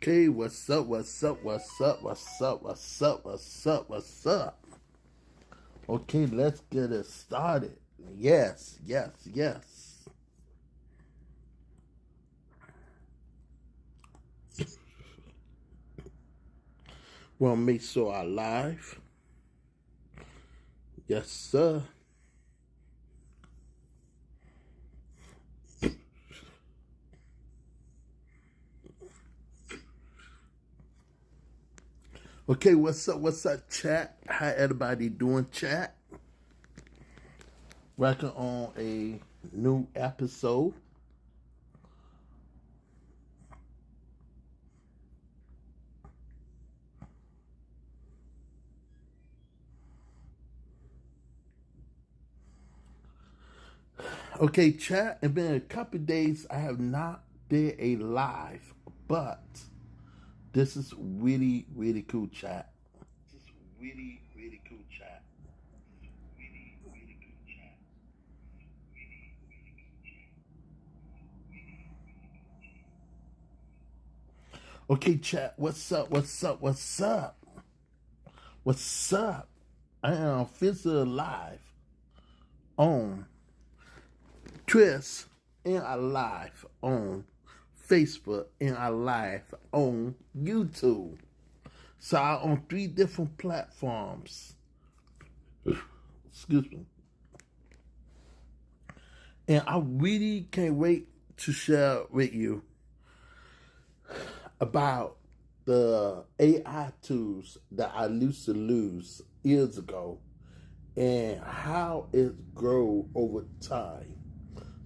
Okay, what's up, what's up, what's up, what's up, what's up, what's up, what's up? Okay, let's get it started. Yes, yes, yes. Want to make sure I live? Yes, sir. Okay, what's up, chat? How everybody doing, chat? Working on a new episode. Okay, chat. It's been a couple days. I have not did a live, but this is really, really cool, chat. This is really, really cool, chat. Really, really cool, chat. Really, really cool, chat. Okay, chat. What's up? What's up? What's up? What's up? I am physically live on Twitch and I live on Facebook and I live on YouTube. So I'm on 3 different platforms. Excuse me. And I really can't wait to share with you about the AI tools that I used to use years ago and how it grew over time.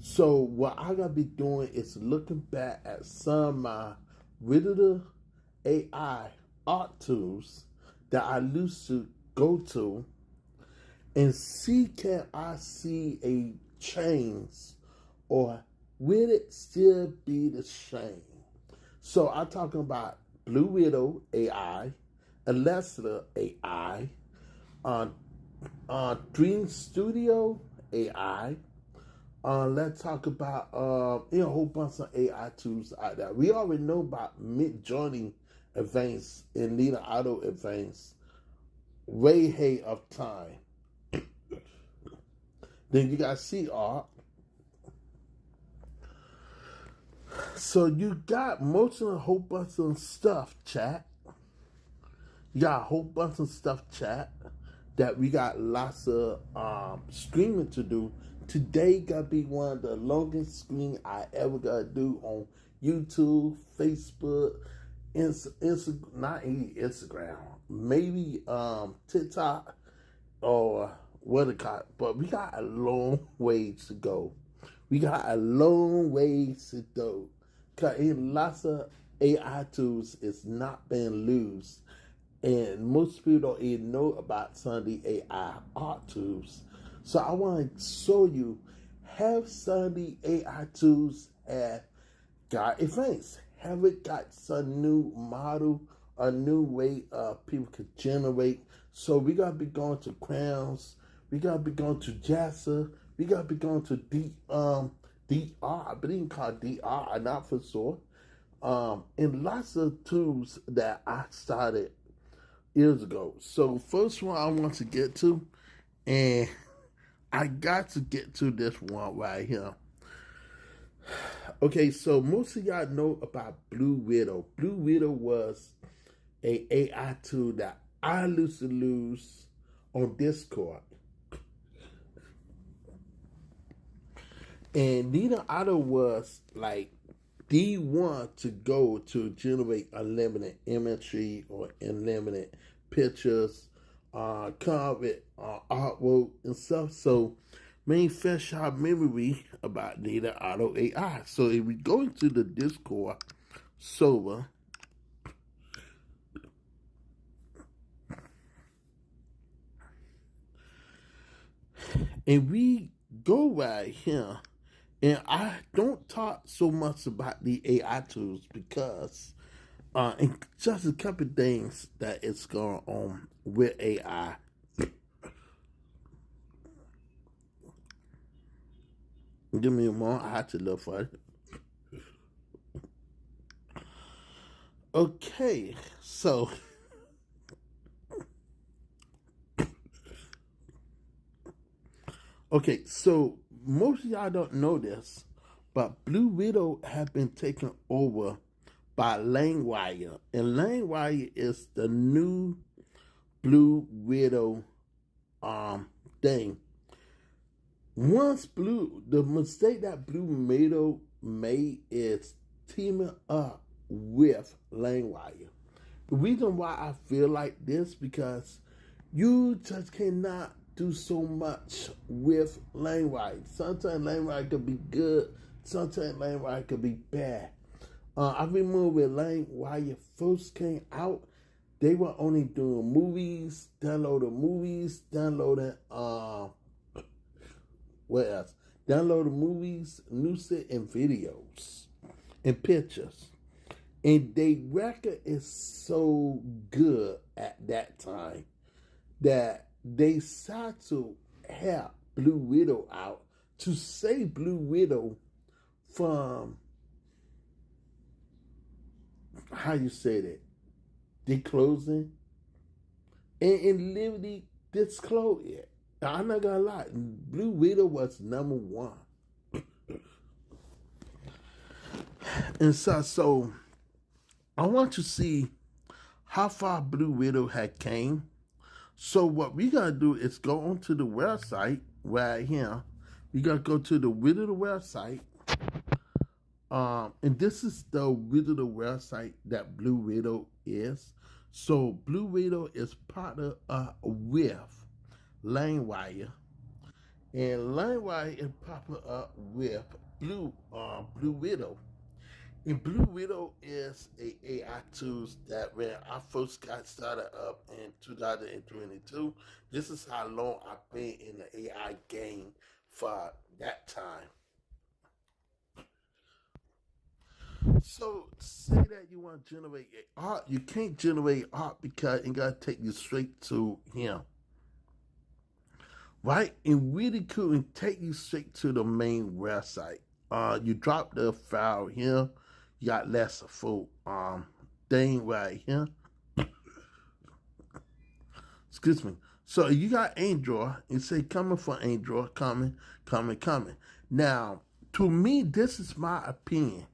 So what I gotta be doing is looking back at some of my regular AI art tools that I used to go to and see can I see a change or will it still be the same? So I'm talking about Blue Widow AI, Lexica AI, Dream Studio AI. Let's talk about a whole bunch of AI tools out there. We already know about Midjourney advanced and Leonardo advanced way ahead of time. Then you got Seaart. So you got most of a whole bunch of stuff, chat. You got a whole bunch of stuff, chat, that we got lots of streaming to do. Today got to be one of the longest stream I ever got to do on YouTube, Facebook, Instagram, not even Instagram, maybe TikTok or what it called. But we got a long ways to go. We got a long ways to go. Because in lots of AI tools, it's not been used. And most people don't even know about some of the AI art tools. So I want to show you, have some of the AI tools have got advanced? Have it got some new model, a new way people could generate? So we got to be going to Crowns. We got to be going to Jassa. We got to be going to DR, but even called DR, not for sure. And lots of tools that I started years ago. So first one I want to get to, and I got to get to this one right here. Okay, so most of y'all know about Blue Widow. Blue Widow was a AI tool that I used to use on Discord. And Leonardo was like the one to go to generate unlimited imagery or unlimited pictures, come with artwork and stuff. So main fresh our memory about Leonardo AI. So if we go into the Discord server, and we go right here, and I don't talk so much about the AI tools because and just a couple of things that is going on with AI. Give me a moment, I had to look for it. Okay, so most of y'all don't know this, but Blue Widow have been taken over by Langwire, and Langwire is the new Blue Widow thing. The mistake that Blue Widow made is teaming up with Langwire. The reason why I feel like this because you just cannot do so much with Langwire. Sometimes Langwire could be good, sometimes Langwire could be bad. I remember when Langwire first came out, they were only doing movies, downloading what else? Downloading movies, music, and videos, and pictures. And their record is so good at that time that they decided to help Blue Widow out to save Blue Widow from, how you say that, the closing, and literally disclose it. I'm not gonna lie, Blue Widow was number one. And so I want to see how far Blue Widow had came. So what we gotta do is go onto the website right here. We gotta go to the Widow website. And this is the Widow website that Blue Widow is. So Blue Widow is partnered with Langwire, and Langwire is partnered up with Blue Widow. And Blue Widow is a AI tool that when I first got started up in 2022, this is how long I've been in the AI game for that time. So say that you want to generate art, you can't generate art because it gotta take you straight to him. Right? And really cool and take you straight to the main website. You drop the file here. You got less full thing right here. Excuse me. So you got Android. You say coming for Android, coming. Now, to me, this is my opinion.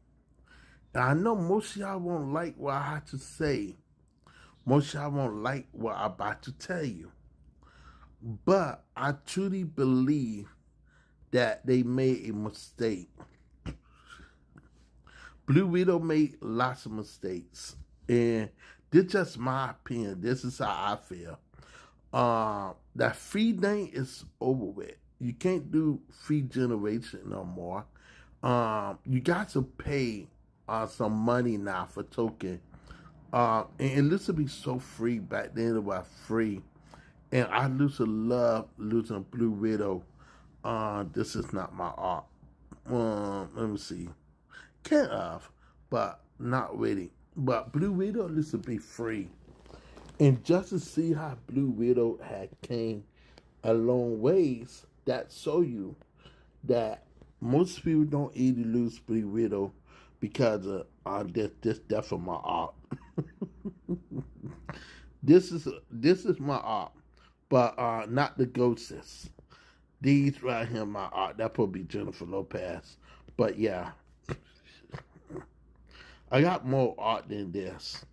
And I know most of y'all won't like what I have to say. Most of y'all won't like what I'm about to tell you. But I truly believe that they made a mistake. Blue Widow made lots of mistakes. And this is just my opinion. This is how I feel. That free thing is over with. You can't do free generation no more. You got to pay some money now for token. And it used to be so free back then. It was free. And I used to love losing Blue Widow. This is not my art. Let me see. Kind of, but not really. But Blue Widow used to be free. And just to see how Blue Widow had came a long ways, that show you that most people don't either lose Blue Widow because of this death of my art. This is my art, but not the ghosts. These right here, my art. That probably Jennifer Lopez, but yeah, I got more art than this,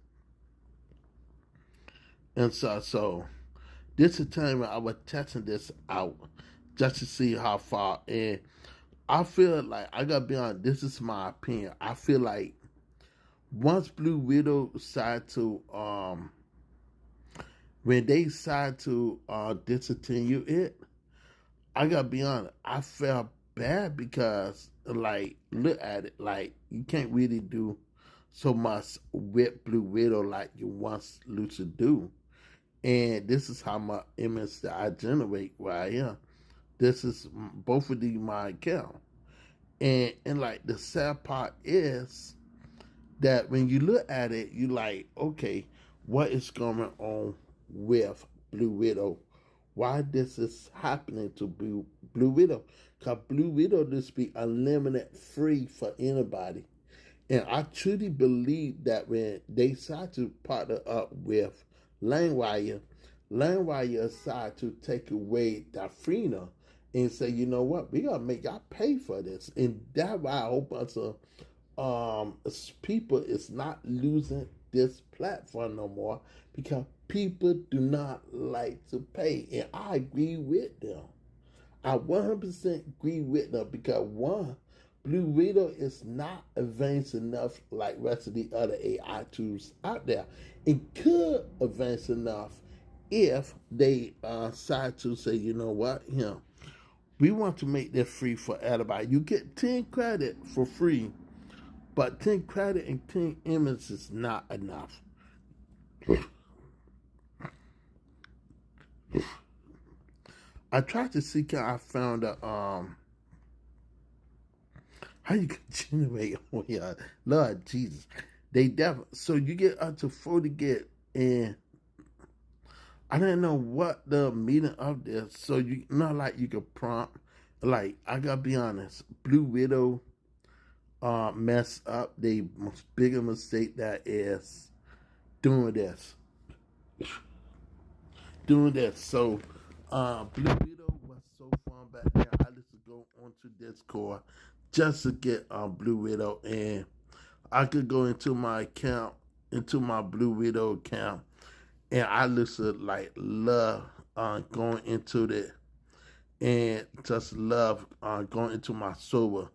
and so this is the time when I was testing this out just to see how far. And I feel like I gotta be honest. This is my opinion. I feel like once Blue Widow decided to when they decided to discontinue it, I gotta be honest, I felt bad because like look at it, like you can't really do so much with Blue Widow like you once used to do. And this is how my image that I generate where I am. This is both of these my account. And like the sad part is that when you look at it, you like, okay, what is going on with Blue Widow? Why this is happening to Blue Widow? Because Blue Widow just be unlimited free for anybody. And I truly believe that when they decided to partner up with LimeWire, LimeWire decided to take away that freedom and say, you know what, we gotta make y'all pay for this. And that's why I hope bunch of people is not losing this platform no more, because people do not like to pay. And I agree with them. I 100% agree with them, because one, Blue Widow is not advanced enough like rest of the other AI tools out there. It could advance enough if they decide to say, you know what, we want to make this free for everybody. You get 10 credit for free, but 10 credit and 10 images is not enough. I tried to see, I found a how you can generate on your Lord Jesus. They definitely, so you get up to 40 gig, and I didn't know what the meaning of this. So you not like you could prompt, like, I gotta be honest, Blue Widow mess up. The most bigger mistake that is doing this. So Blue Widow was so fun back there. I used to go onto Discord just to get Blue Widow, and I could go into my account, into my Blue Widow account, and I used to like love going into it, and just love going into my server,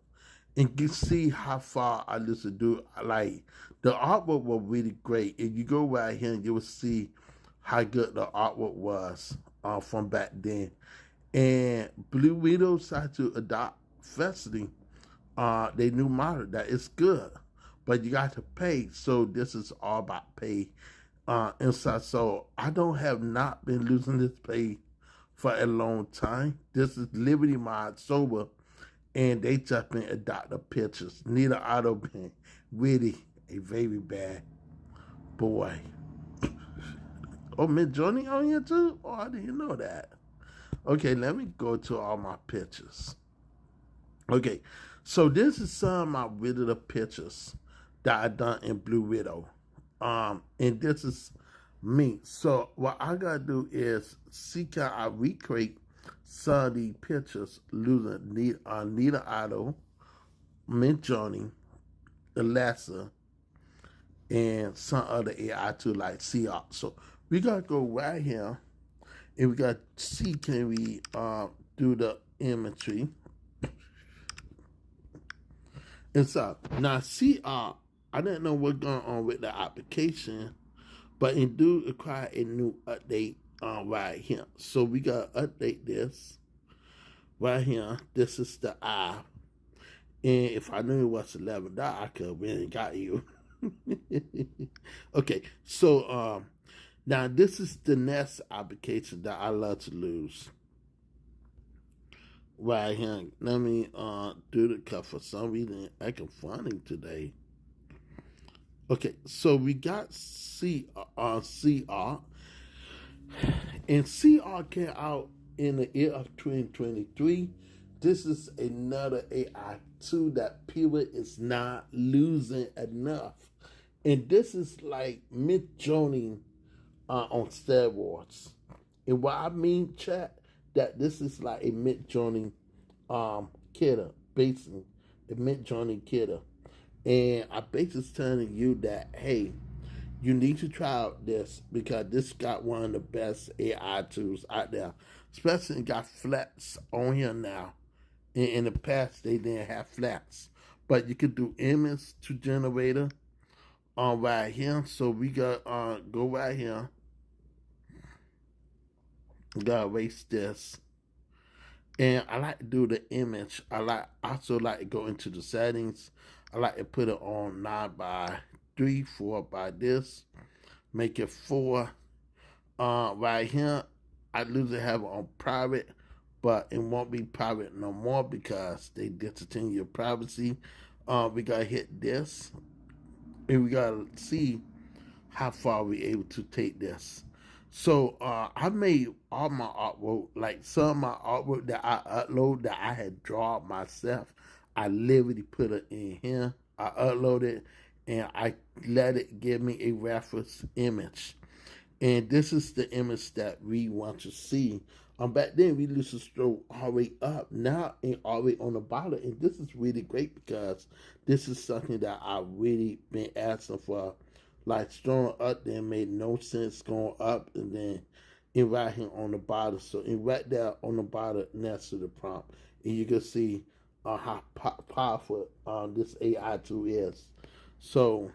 and you see how far I used to do. Like, the artwork was really great. If you go right here, you will see how good the artwork was from back then. And Blue Widow decided to adopt Festy, they new model that it's good, but you got to pay. So this is all about pay inside. So I don't have not been losing this pay for a long time. This is Liberty Mod Sober, and they just been adopt the pictures. Neither Otto been really a very bad boy. Oh, Midjourney on here too? Oh, I didn't know that. Okay, let me go to all my pictures. Okay, so this is some of my Widow pictures that I done in Blue Widow. And this is me. So what I gotta do is see, can I recreate some of these pictures using Nita Otto, Midjourney, Alexa, and some other AI too, like Seaart. So we gotta go right here, and we gotta see, can we do the imagery. And so now Seaart, I didn't know what's going on with the application, but it do require a new update right here. So we gotta update this right here. This is the eye. And if I knew it was $11, I could have really got you. Okay, so now this is the next application that I love to use. Right here. Let me do the cut. For some reason acting funny today. Okay, so we got Seaart, and Seaart came out in the year of 2023. This is another AI tool that people is not losing enough, and this is like Midjourney on steroids. And what I mean, chat, that this is like a Midjourney kidder, basically a Midjourney kidder. And I basically telling you that, hey, you need to try out this, because this got one of the best AI tools out there. Especially got flats on here now. In the past, they didn't have flats. But you could do image to generator right here. So we got go right here. Gotta erase this. And I like to do the image. I also like to go into the settings. I like to put it on 9:3, 4 by this. Make it 4. Right here, I usually have it on private, but it won't be private no more because they discontinue your privacy. We gotta hit this, and we gotta see how far we able to take this. So I made all my artwork, like some of my artwork that I upload that I had drawn myself. I literally put it in here. I upload it and I let it give me a reference image. And this is the image that we want to see. Back then we used to scroll all the way up. Now it's all the way on the bottom. And this is really great because this is something that I really been asking for. Like scrolling up there made no sense going up and then it right here on the bottom. So it right there on the bottom next to the prompt. And you can see how powerful this AI tool is. So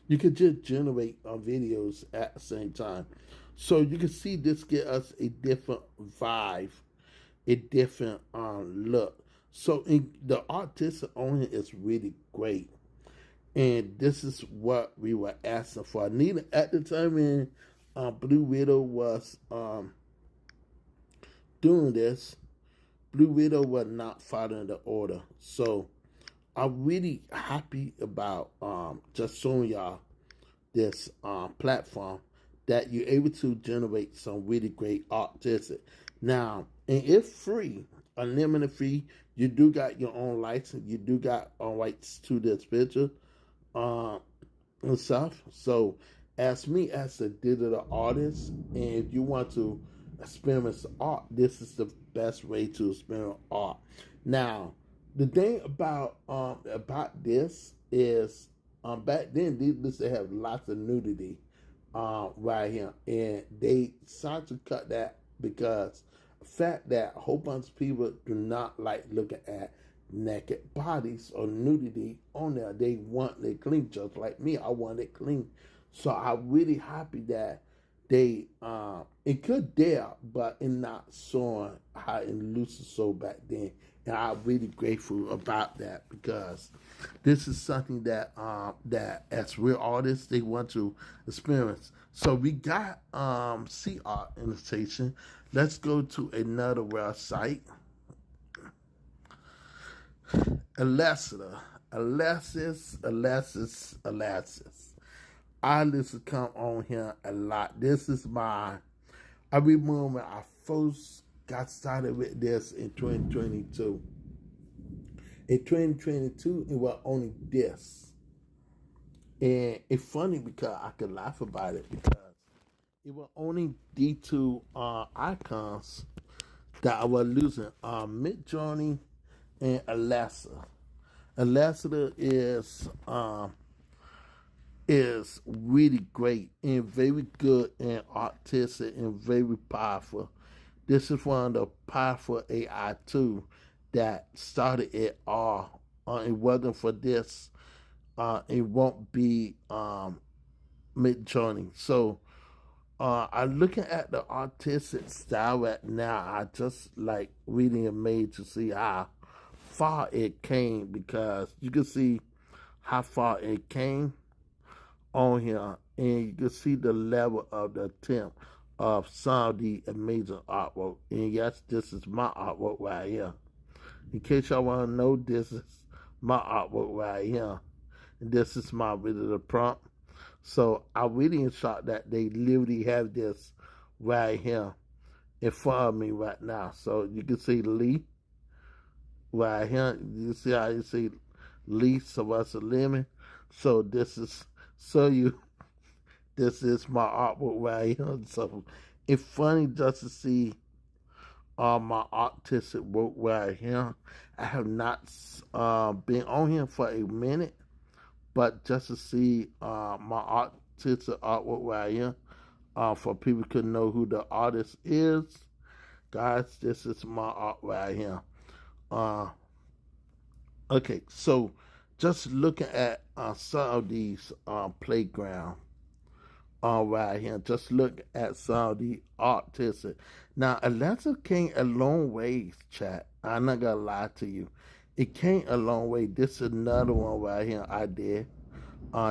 you could just generate videos at the same time. So you can see this get us a different vibe, a different look. So the artistic on it is really great. And this is what we were asking for. Neither at the time when Blue Widow was doing this, Blue Widow was not following the order. So I'm really happy about just showing y'all this platform that you're able to generate some really great artistic. Now, and it's free, unlimited free. You do got your own license. You do got rights to this picture and stuff. So, as me as a digital artist, and if you want to experience art, this is the best way to experience art. Now, the thing about this is back then they used to have lots of nudity right here, and they started to cut that because the fact that a whole bunch of people do not like looking at naked bodies or nudity on there. They want it clean, just like me. I want it clean. So I'm really happy that they it could there, but it not showing how it loose so back then. And I'm really grateful about that because this is something that that as real artists they want to experience. So we got Seaart in the station. Let's go to another website. Lexica. Alexis. I listen to come on here a lot. This is I remember when I first got started with this in 2022. In 2022, it was only this. And it's funny because I could laugh about it because it was only these two icons that I was using. Midjourney and Lexica. Lexica is really great and very good and artistic and very powerful. This is one of the powerful AI tools that started it all. It wasn't for this, it won't be Midjourney. So I'm looking at the artistic style right now. I just like really amazed to see how far it came because you can see how far it came on here, and you can see the level of the attempt of some of the amazing artwork. And yes, this is my artwork right here. In case y'all want to know, this is my artwork right here. And this is my original prompt. So I really am shocked that they literally have this right here in front of me right now. So you can see Lee right here. You see how you see Lee Sylvester Lemon. So this is this is my artwork right here. So it's funny just to see my artistic work right here. I have not been on here for a minute, but just to see my artistic artwork right here, for people to know who the artist is. Guys, this is my art right here. Okay, so just looking at some of these playground right here. Just look at some of the artistic. Now, Atlanta came a long way, chat. I'm not gonna lie to you. It came a long way. This is another one right here I did.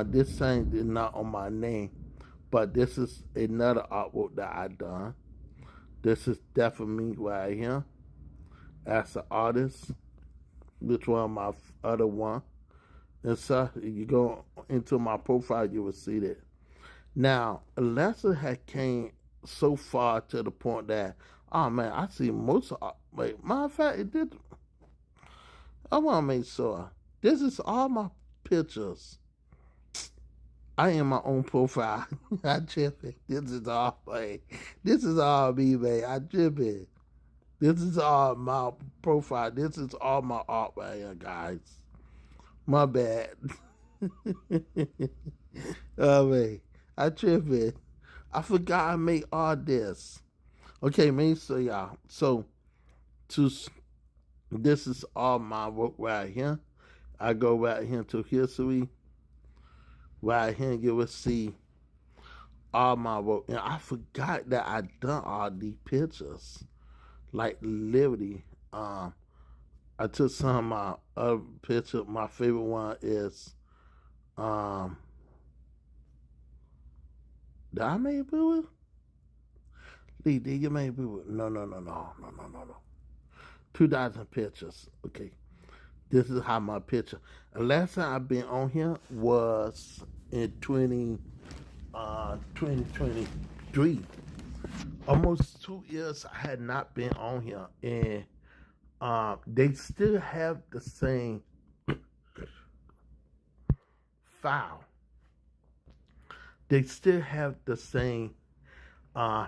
This thing is not on my name, but this is another artwork that I done. This is definitely right here as an artist. Which one my other one? And so you go into my profile, you will see that. Now, Alexa had came so far to the point that, oh man, I see most of, wait, matter of fact, it did. I want to make sure. This is all my pictures. I am my own profile. I tripping. This is all like, this is all me, man. I tripping. This is all my profile. This is all my art right here, guys. My bad. Oh man, I tripping. I forgot I made all this. Okay, me so y'all. So to this is all my work right here. I go right here to history. Right here, you will see all my work. And I forgot that I done all these pictures. Like literally, I took some of my other pictures. My favorite one is, did I make boo? Lee, did you make boo? No. 2,000 pictures. Okay. This is how my picture. And last time I've been on here was in 2023. Almost 2 years I had not been on here. And they still have the same file. They still have the same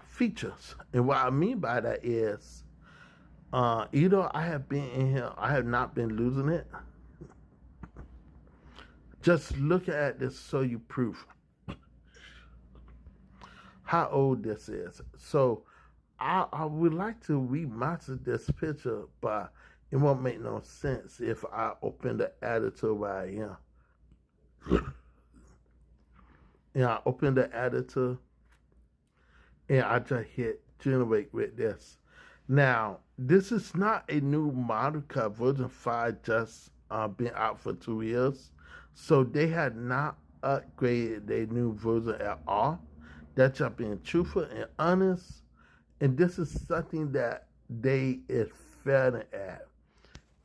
features. And what I mean by that is, either I have been in here, I have not been losing it. Just look at this so you proof how old this is. So I would like to remaster this picture, but it won't make no sense if I open the editor right here. And I open the editor and I just hit generate with this. Now, this is not a new model because version 5 just been out for 2 years. So they had not upgraded their new version at all. That's just being truthful and honest. And this is something that they is failing at.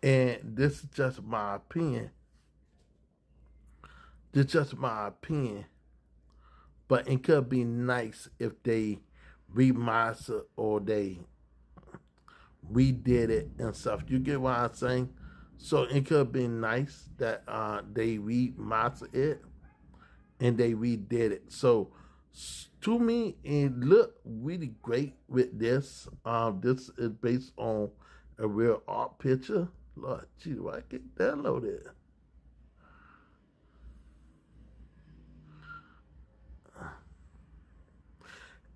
And this is just my opinion. This is just my opinion. But it could be nice if they remaster or they redid it and stuff. You get what I'm saying? So it could be nice that they remastered it and they redid it. So to me, it looked really great with this. This is based on a real art picture. Lord, gee, do I get downloaded?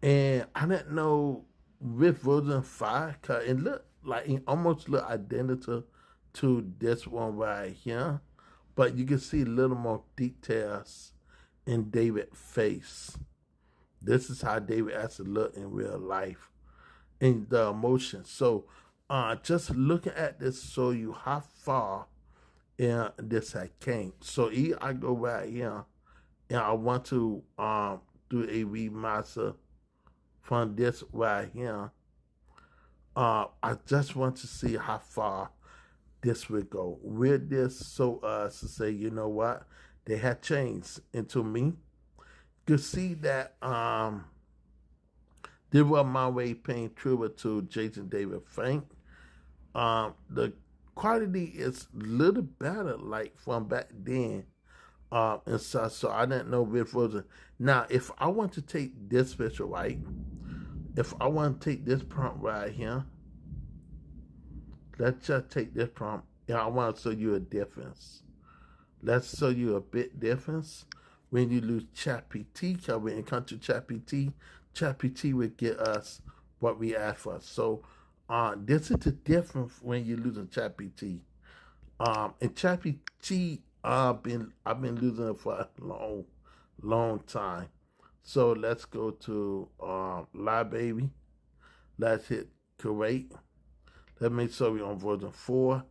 And I didn't know with version 5, cause it looked like it almost looked identical to this one right here. But you can see a little more details in David's face. This is how David actually look in real life, in the emotion. So just looking at this show you how far this had came. So I go right here and I want to do a remaster from this right here. I just want to see how far this would go with this, so to say, you know what, they had changed into me. You could see that this was my way paying tribute to Jason David Frank. The quality is a little better, like from back then, and such. So I didn't know which version. Now, if I want to take this picture, right? If I want to take this prompt right here, let's just take this prompt, and I want to show you a difference. Let's show you a bit difference when you lose ChatGPT, because when it comes to ChatGPT, ChatGPT will get us what we ask for. So this is the difference when you're losing ChatGPT. And ChatGPT, I've been losing it for a long time. So let's go to Live Baby. Let's hit create. Let's make sure we're on version 4.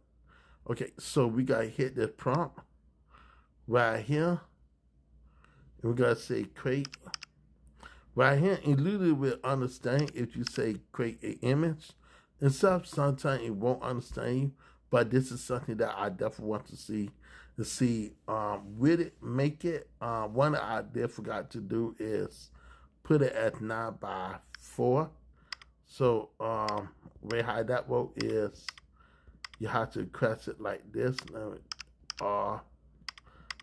Okay, so we gotta hit the prompt right here. And we gotta say create. Right here, and literally will understand if you say create an image. And stuff, sometimes it won't understand you. But this is something that I definitely want to see. With it, make it. One that I did forgot to do is put it at 9:4. So way how that work is, you have to press it like this. Let me R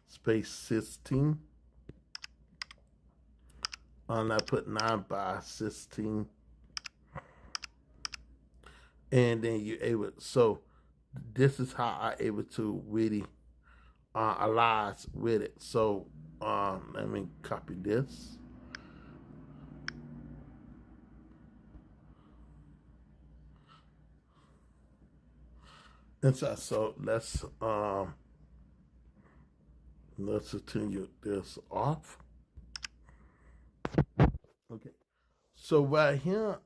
space 16. And I put 9 by 16. And then you're able, so this is how I able to really align with it. So let me copy this. And so let's continue this off. Okay. So right here,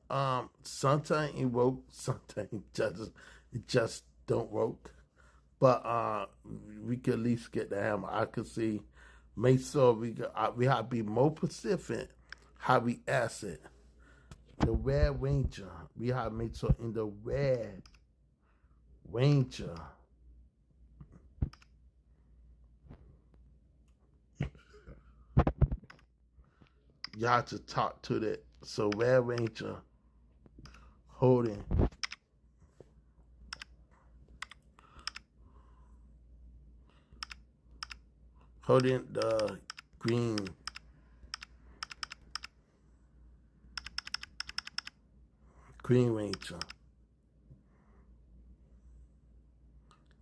sometimes it works, sometimes it just don't work. But we can at least get the hammer. I can see, make sure we have to be more specific how we ask it. The Red Ranger, we have to make sure in the Red Ranger, you have to talk to that. So Red Ranger holding the Green Ranger.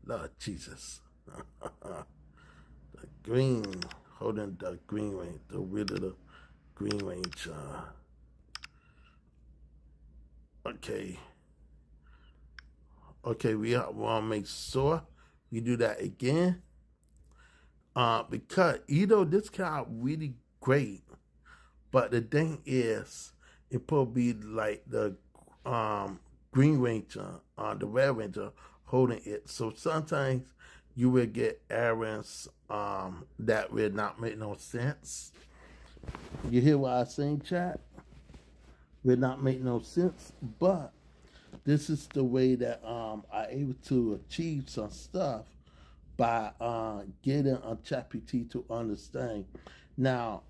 Lord Jesus. The Green, holding the Green Ranger, the Widow of the Green Ranger. Okay. Okay, we want to make sure we do that again. Because, you know, this came out really great. But the thing is, it probably be like the Green Ranger, the Red Ranger holding it. So sometimes you will get errors that will not make no sense. You hear what I'm saying, chat? Will not make no sense. But this is the way that I'm able to achieve some stuff by getting a ChatGPT to understand. Now,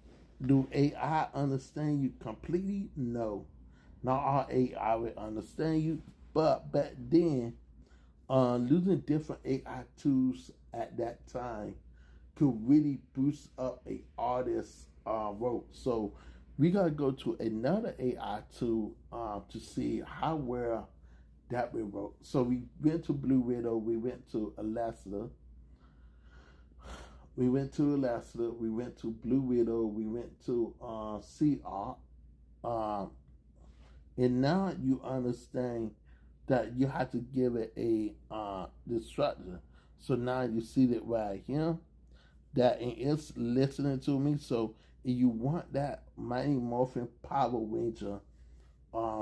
do AI understand you completely? No. Not all AI will understand you. But back then, using different AI tools at that time could really boost up an artist's work. So we gotta go to another AI tool to see how well that will work. So we went to Blue Widow, we went to Lexica, we went to Blue Widow, we went to Seaart, and now you understand that you have to give it a instruction. So now you see that right here, that it's listening to me. So if you want that Mighty Morphin Power Ranger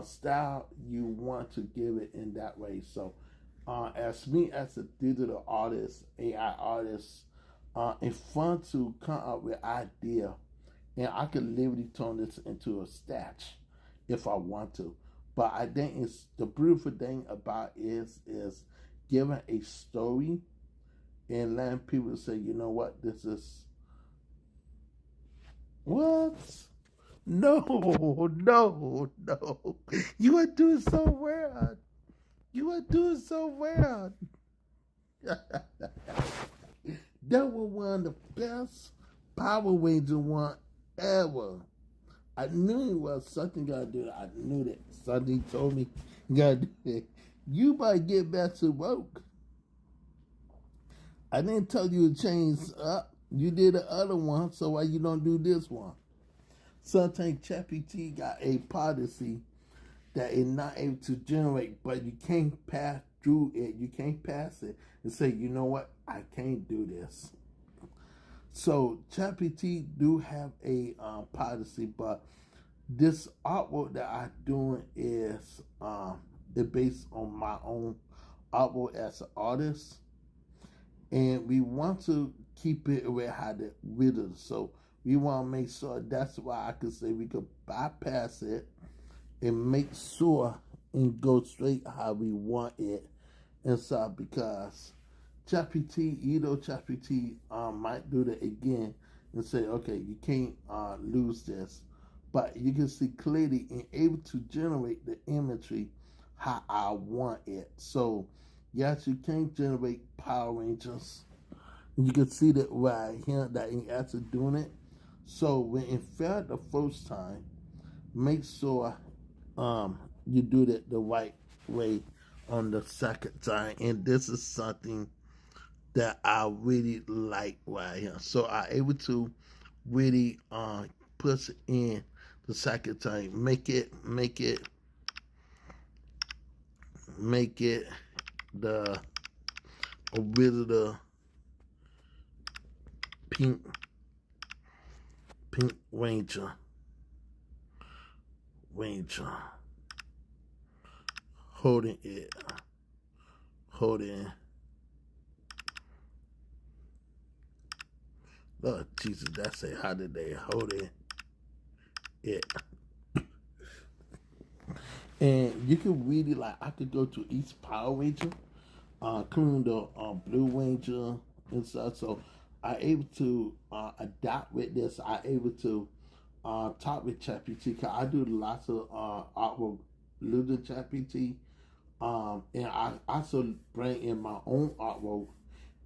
style, you want to give it in that way. So as me as a digital artist, AI artist, it's fun to come up with idea, and I can literally turn this into a sketch if I want to. But I think it's the beautiful thing about is giving a story and letting people say, you know what, this is what? No. You are doing so weird. That was one of the best Power Ranger one ever. I knew it was something you gotta do. I knew that. Something told me you gotta do it. You might get back to work. I didn't tell you to change up. You did the other one, so why you don't do this one? Sometimes ChatGPT got a policy that is not able to generate, but you can't pass through it. You can't pass it and say, you know what, I can't do this. So ChatGPT do have a policy, but this artwork that I'm doing is based on my own artwork as an artist, and we want to keep it where how the Widow. So we want to make sure that's why I could say we could bypass it and make sure and go straight how we want it inside, because ChatGPT, ChatGPT might do that again and say, okay, you can't lose this. But you can see clearly and able to generate the imagery how I want it. So, yes, you can't generate Power Rangers. You can see that right here that he actually doing it. So when it failed the first time, make sure you do it the right way on the second time. And this is something that I really like right here. So I able to really push in the second time. Make it the original pink ranger. Holding it. Lord Jesus, that's a how did they holding it. And you can really like I could go to each Power Ranger, including the Blue Ranger and stuff. So I able to adapt with this. I able to talk with ChatGPT because I do lots of artwork using ChatGPT. And I also bring in my own artwork,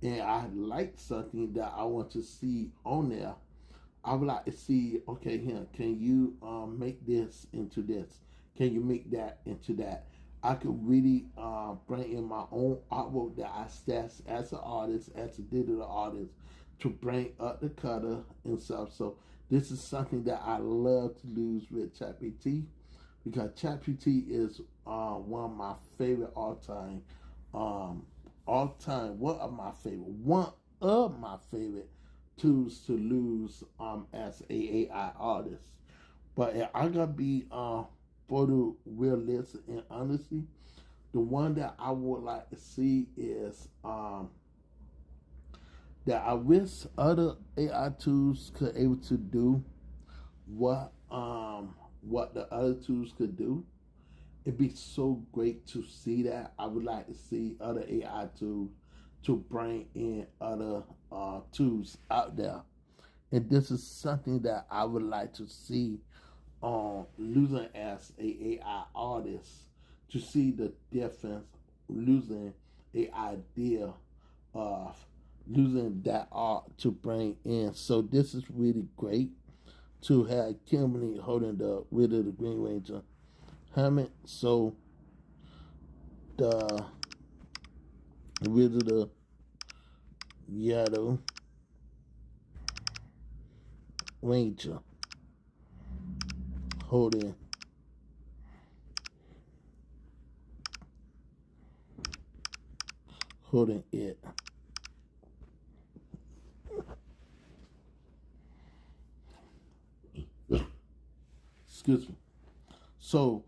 and I like something that I want to see on there. I would like to see, okay, here, can you make this into this? Can you make that into that? I could really bring in my own artwork that I stash as an artist, as a digital artist, to bring up the cutter and stuff. So this is something that I love to use with ChatGPT because ChatGPT is one of my favorite one of my favorite tools to lose as a AI artist. But if I gotta be photo realistic and honestly, the one that I would like to see is that I wish other AI tools could able to do what the other tools could do. It'd be so great to see that. I would like to see other AI tools to bring in other tools out there. And this is something that I would like to see on losing as a AI artist, to see the difference losing a idea of using that art to bring in. So this is really great to have Kimberly holding the Widow of the Green Ranger helmet. So the Widow of the Yellow Ranger holding it. Excuse me. So,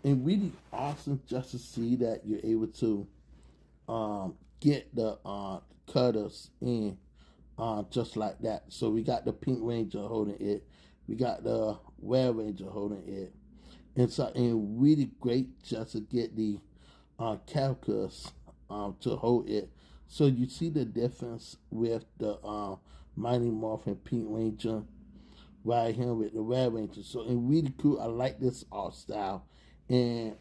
it really awesome just to see that you're able to get the cutters in just like that. So we got the Pink Ranger holding it. We got the Red Ranger holding it. And so, and really great just to get the calculus to hold it. So you see the difference with the Mighty Morphin Pink Ranger right here with the Red Ranger. So it's really cool. I like this art style, and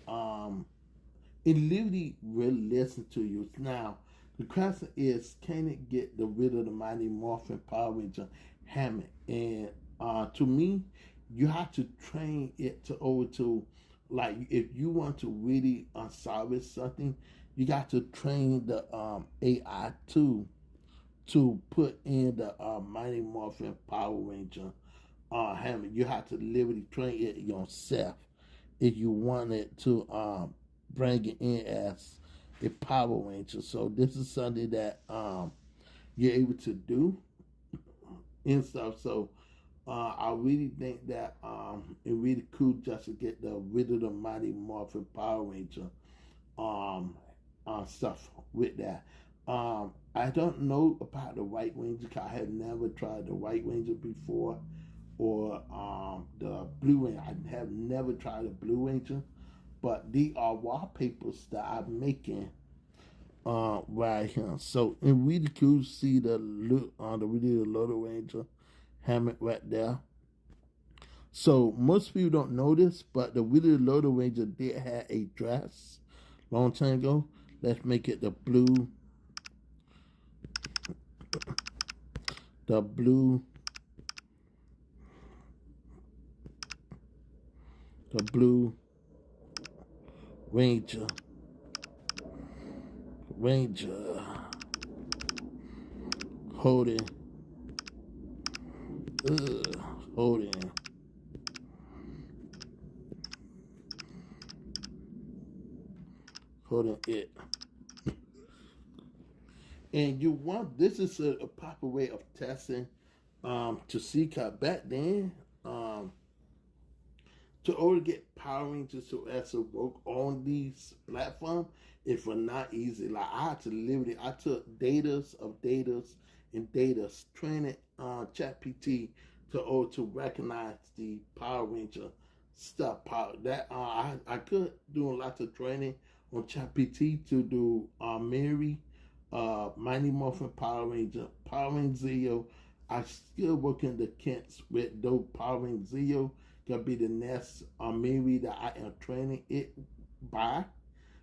it literally really listens to you. Now the question is, can it get the rid of the Mighty Morphin Power Ranger helmet? And to me, you have to train it to over to, like, if you want to really salvage something, you got to train the AI to put in the Mighty Morphin Power Ranger helmet. You have to literally train it yourself if you want it to bring it in as a Power Ranger. So this is something that you're able to do and stuff. So I really think that it's really cool just to get the rid of the Mighty Morphin Power Ranger stuff with that. I don't know about the White Ranger because I have never tried the White Ranger before, or the Blue Ranger. I have never tried the Blue Ranger, but these are wallpapers that I'm making right here. So it's really cool to see the look on the really Little Ranger helmet right there. So most people don't know this, but the Willow Little Ranger did have a dress long time ago. Let's make it the blue the Blue Ranger. Holding. Holding. Holding it. And you want, this is a proper way of testing to Seaart back then. To order get Power Rangers to actually work on these platforms, it was not easy. Like I had to literally, I took datas and datas, training ChatGPT to recognize the Power Ranger stuff. I could do lots of training on ChatGPT to do Mary, Mighty Morphin Power Ranger, Power Ranger Zeo. I still working the Kents with those Power Ranger Zeo. Gonna be the next Mary that I am training it by,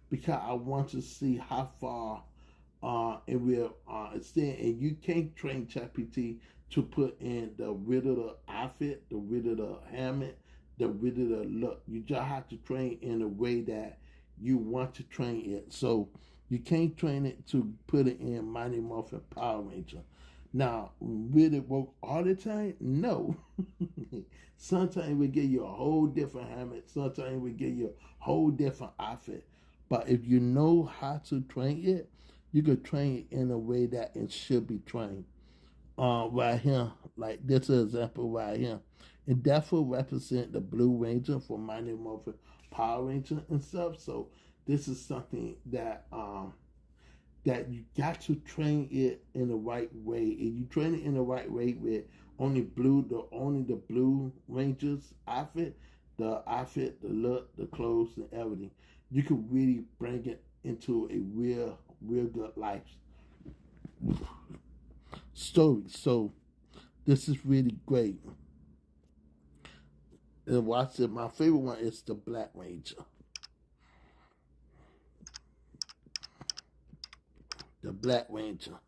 because I want to see how far it will extend. And you can't train ChatGPT to put in the rid of the outfit, the rid of the helmet, the rid of the look. You just have to train in a way that you want to train it. So you can't train it to put it in Mighty Morphin Power Ranger. Now, will it work all the time? No. Sometimes we give you a whole different helmet. Sometimes we give you a whole different outfit. But if you know how to train it, you can train it in a way that it should be trained. Right here, like this example right here. It definitely represents the Blue Ranger for Mighty Morphin Power Ranger and stuff. So this is something that that you got to train it in the right way. If you train it in the right way with only the Blue Rangers outfit, the look, the clothes, and everything, you can really bring it into a real good life story. So this is really great. And watch it. My favorite one is the Black Ranger. The Black Ranger.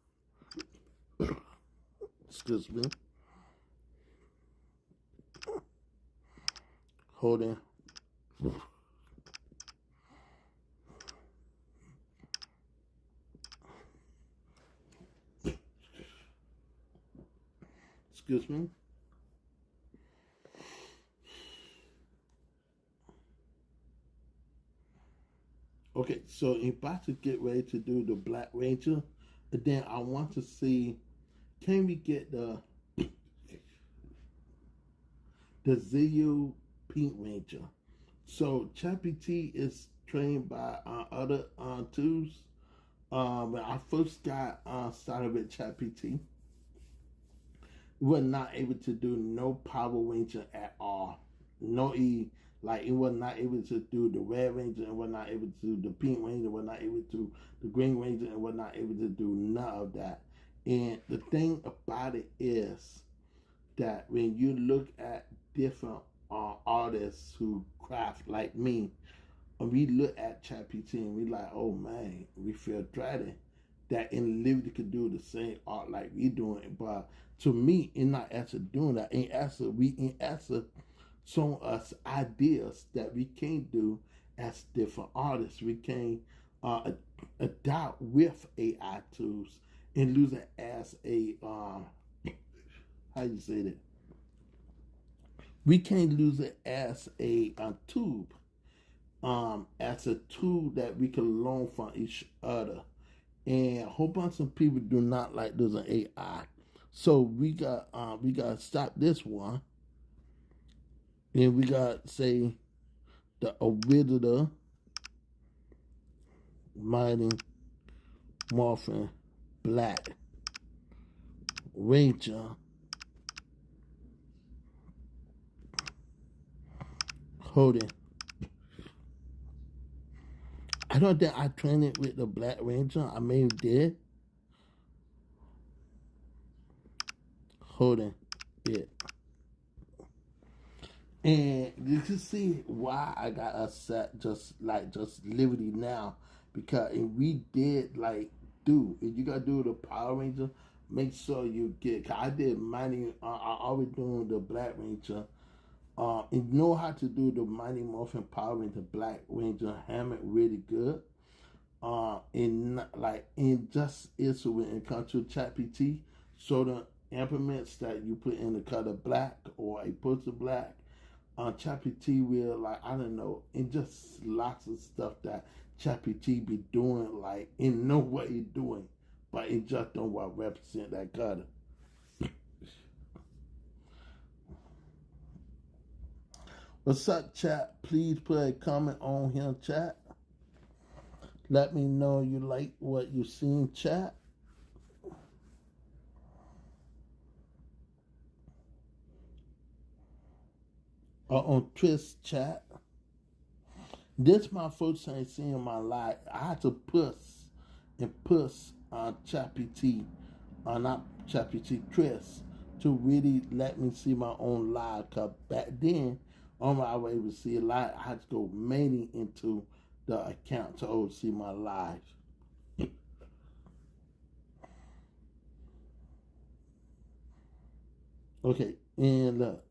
Excuse me. Holding. Excuse me. Okay, so I'm about to get ready to do the Black Ranger. And then I want to see, can we get the Zeo Pink Ranger? So ChatGPT is trained by other tools. When I first got started with ChatGPT, we were not able to do no Power Ranger at all. No like it was not able to do the Red Ranger, and was not able to do the Pink Ranger, was not able to do the Green Ranger, and was not able to do none of that. And the thing about it is that when you look at different artists who craft like me, and we look at ChatGPT and we like, oh man, we feel dreaded that in literally could do the same art like we doing. But to me, in not actually doing that, in actually we in actually showing us ideas that we can do as different artists. We can adapt with AI tools and use it as a how you say that? We can use it as a tube, as a tool that we can learn from each other. And a whole bunch of people do not like using AI, so we got to stop this one. And we got, say, the original Mighty Morphin Black Ranger holding. I don't think I trained it with the Black Ranger. I may have did. Holding it. And you can see why I got upset just literally now. Because if we did like do, if you gotta do the Power Ranger, make sure you get. 'Cause I did mighty. I always doing the Black Ranger. And know how to do the Mighty Morphin Power Ranger Black Ranger Hammett really good. In just issue when it comes to ChatGPT, so the implements that you put in the color black or a poster black, ChatGPT will, like, I don't know, and just lots of stuff that ChatGPT be doing, like, and know what it's doing, but it just don't want to represent that color. What's up, chat? Please put a comment on here, chat. Let me know you like what you seen, chat. Or on Twist, chat. This my first time seeing my life. I had to push on ChatGPT, not ChatGPT, Twist, to really let me see my own live. Cause back then, on my way to see a live, I had to go mainly into the account to see my live. Okay, and look.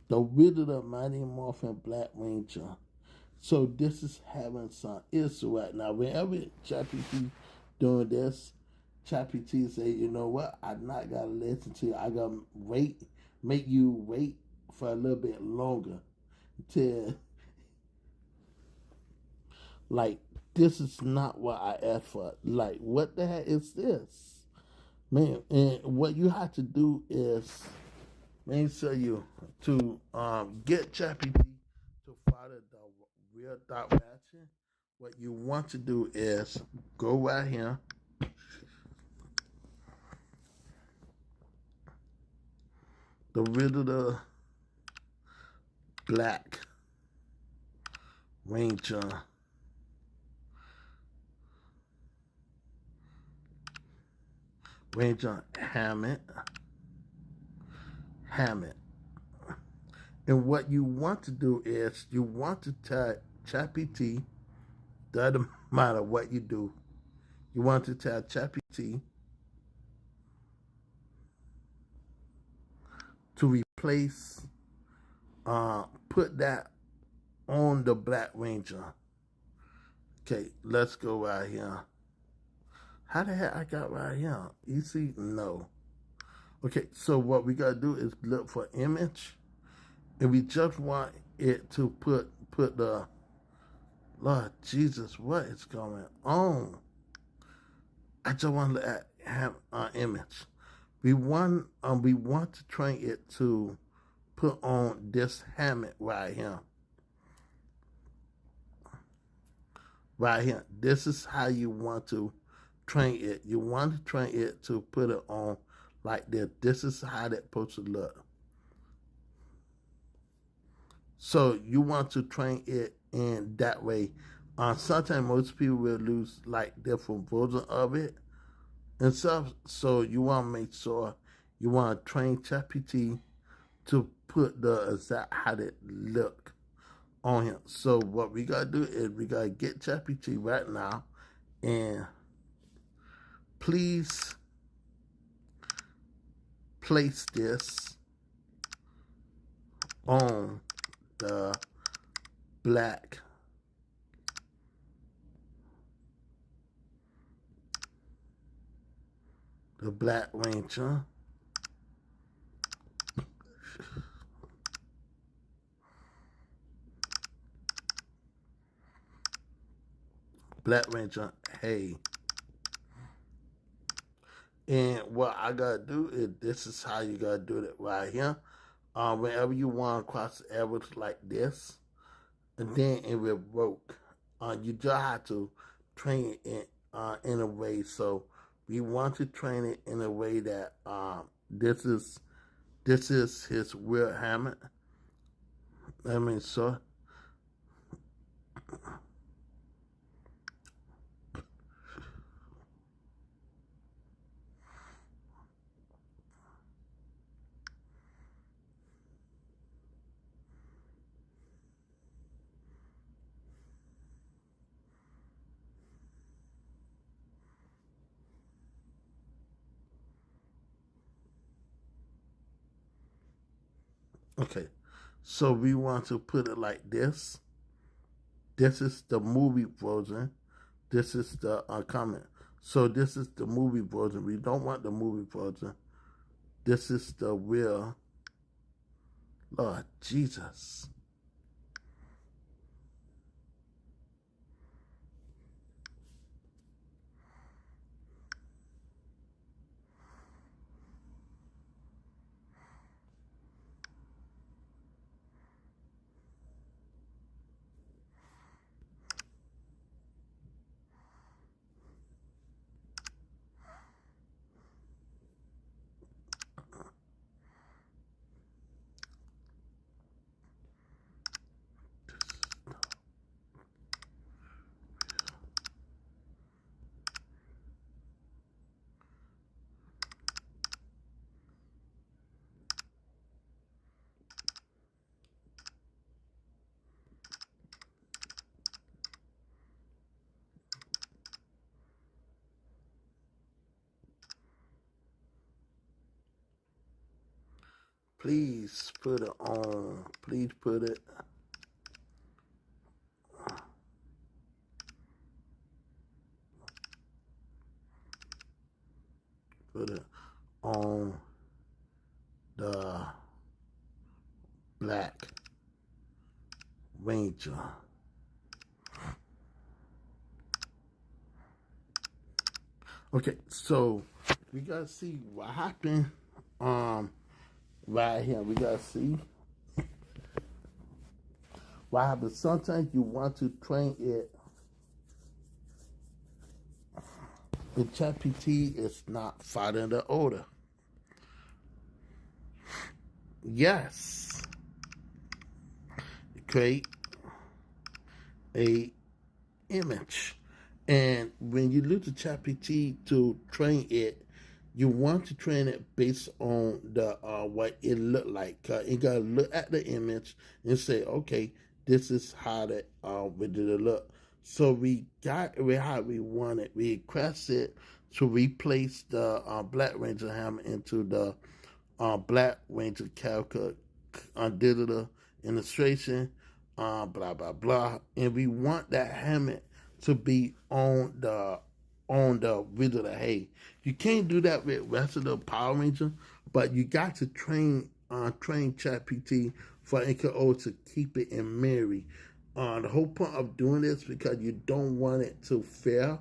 The Wizard of Mighty Morphin Black Ranger. So this is having some issue right now. Whenever ChatGPT doing this, ChatGPT say, you know what? I not gotta listen to you. I gotta wait, make you wait for a little bit longer till, like, this is not what I asked for. Like, what the heck is this, man? And what you have to do is make sure you to get ChatGPT to follow the real direction. What you want to do is go right here. The Wizard of Black Ranger. Ranger Hammett. And what you want to do is you want to tell ChatGPT, doesn't matter what you do, you want to tell ChatGPT to replace, put that on the Black Ranger. Okay, let's go right here. How the heck I got right here? You see? No. Okay, so what we gotta do is look for image, and we just want it to put the, Lord Jesus, what is going on? I just want to have an image. We want to train it to put on this Hammett right here. Right here. This is how you want to train it. You want to train it to put it on like this. This is how that's supposed to look. So you want to train it in that way. Sometimes most people will lose like different versions of it and stuff. So you want to make sure you want to train ChatGPT to put the exact how it look on him. So what we gotta do is we gotta get ChatGPT right now, and please place this on the Black Ranger. Black Ranger, hey. And what I gotta do is this is how you gotta do it right here. Whenever you want to cross arrows like this, and then it will work. You just have to train it in a way. So we want to train it in a way that this is his real Hammett. I mean, so. Okay, so we want to put it like this. This is the movie version. This is the comment. So this is the movie version. We don't want the movie version. This is the real. Lord Jesus. Please put it on. Please put it. Put it on the Black Ranger. Okay, so we gotta see what happened. Right here, we gotta see what happens. Sometimes you want to train it. The ChatGPT is not following the order. Yes, create a image. And when you look at ChatGPT to train it, you want to train it based on the what it look like. You gotta look at the image and say, okay, this is how the we did it look. So we got how we want it. We requested to replace the Black Ranger hammer into the Black Ranger character digital illustration, blah blah blah, and we want that helmet to be on the digital. Hey, you can't do that with rest of the Power Ranger, but you got to train ChatGPT for NKO to keep it in memory. The whole point of doing this because you don't want it to fail,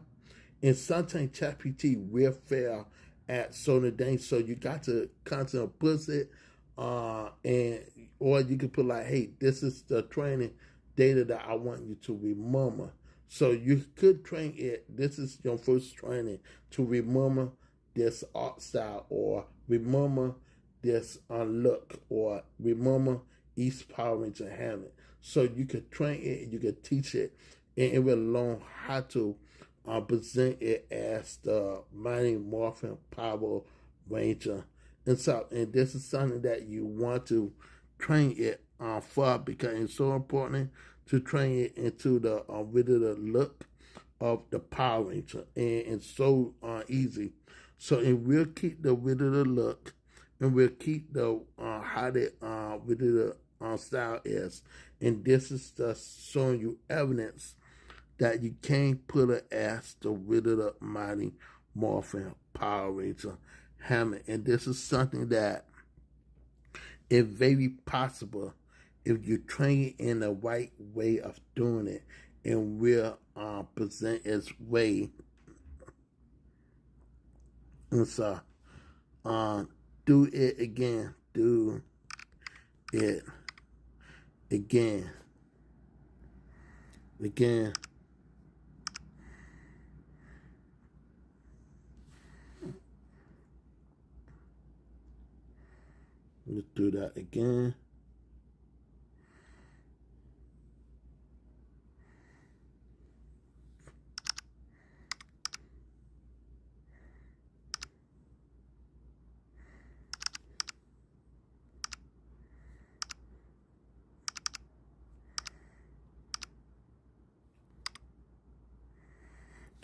and sometimes ChatGPT will fail at certain things, so you got to constantly push it, and or you can put like, hey, this is the training data that I want you to remember. So you could train it. This is your first training to remember this art style, or remember this look, or remember East Power Ranger helmet. So you could train it, you could teach it, and it will learn how to present it as the Mighty Morphin Power Ranger. And this is something that you want to train it for, because it's so important to train it into the original look of the Power Ranger, and it's so easy. So it will keep the original look, and we'll keep the how the original style is. And this is just showing you evidence that you can't put it as the original Mighty Morphin Power Ranger hammer. And this is something that is very possible if you train it in the right way of doing it, and will present its way. And so, do it again. Do it again. Again. Let's do that again.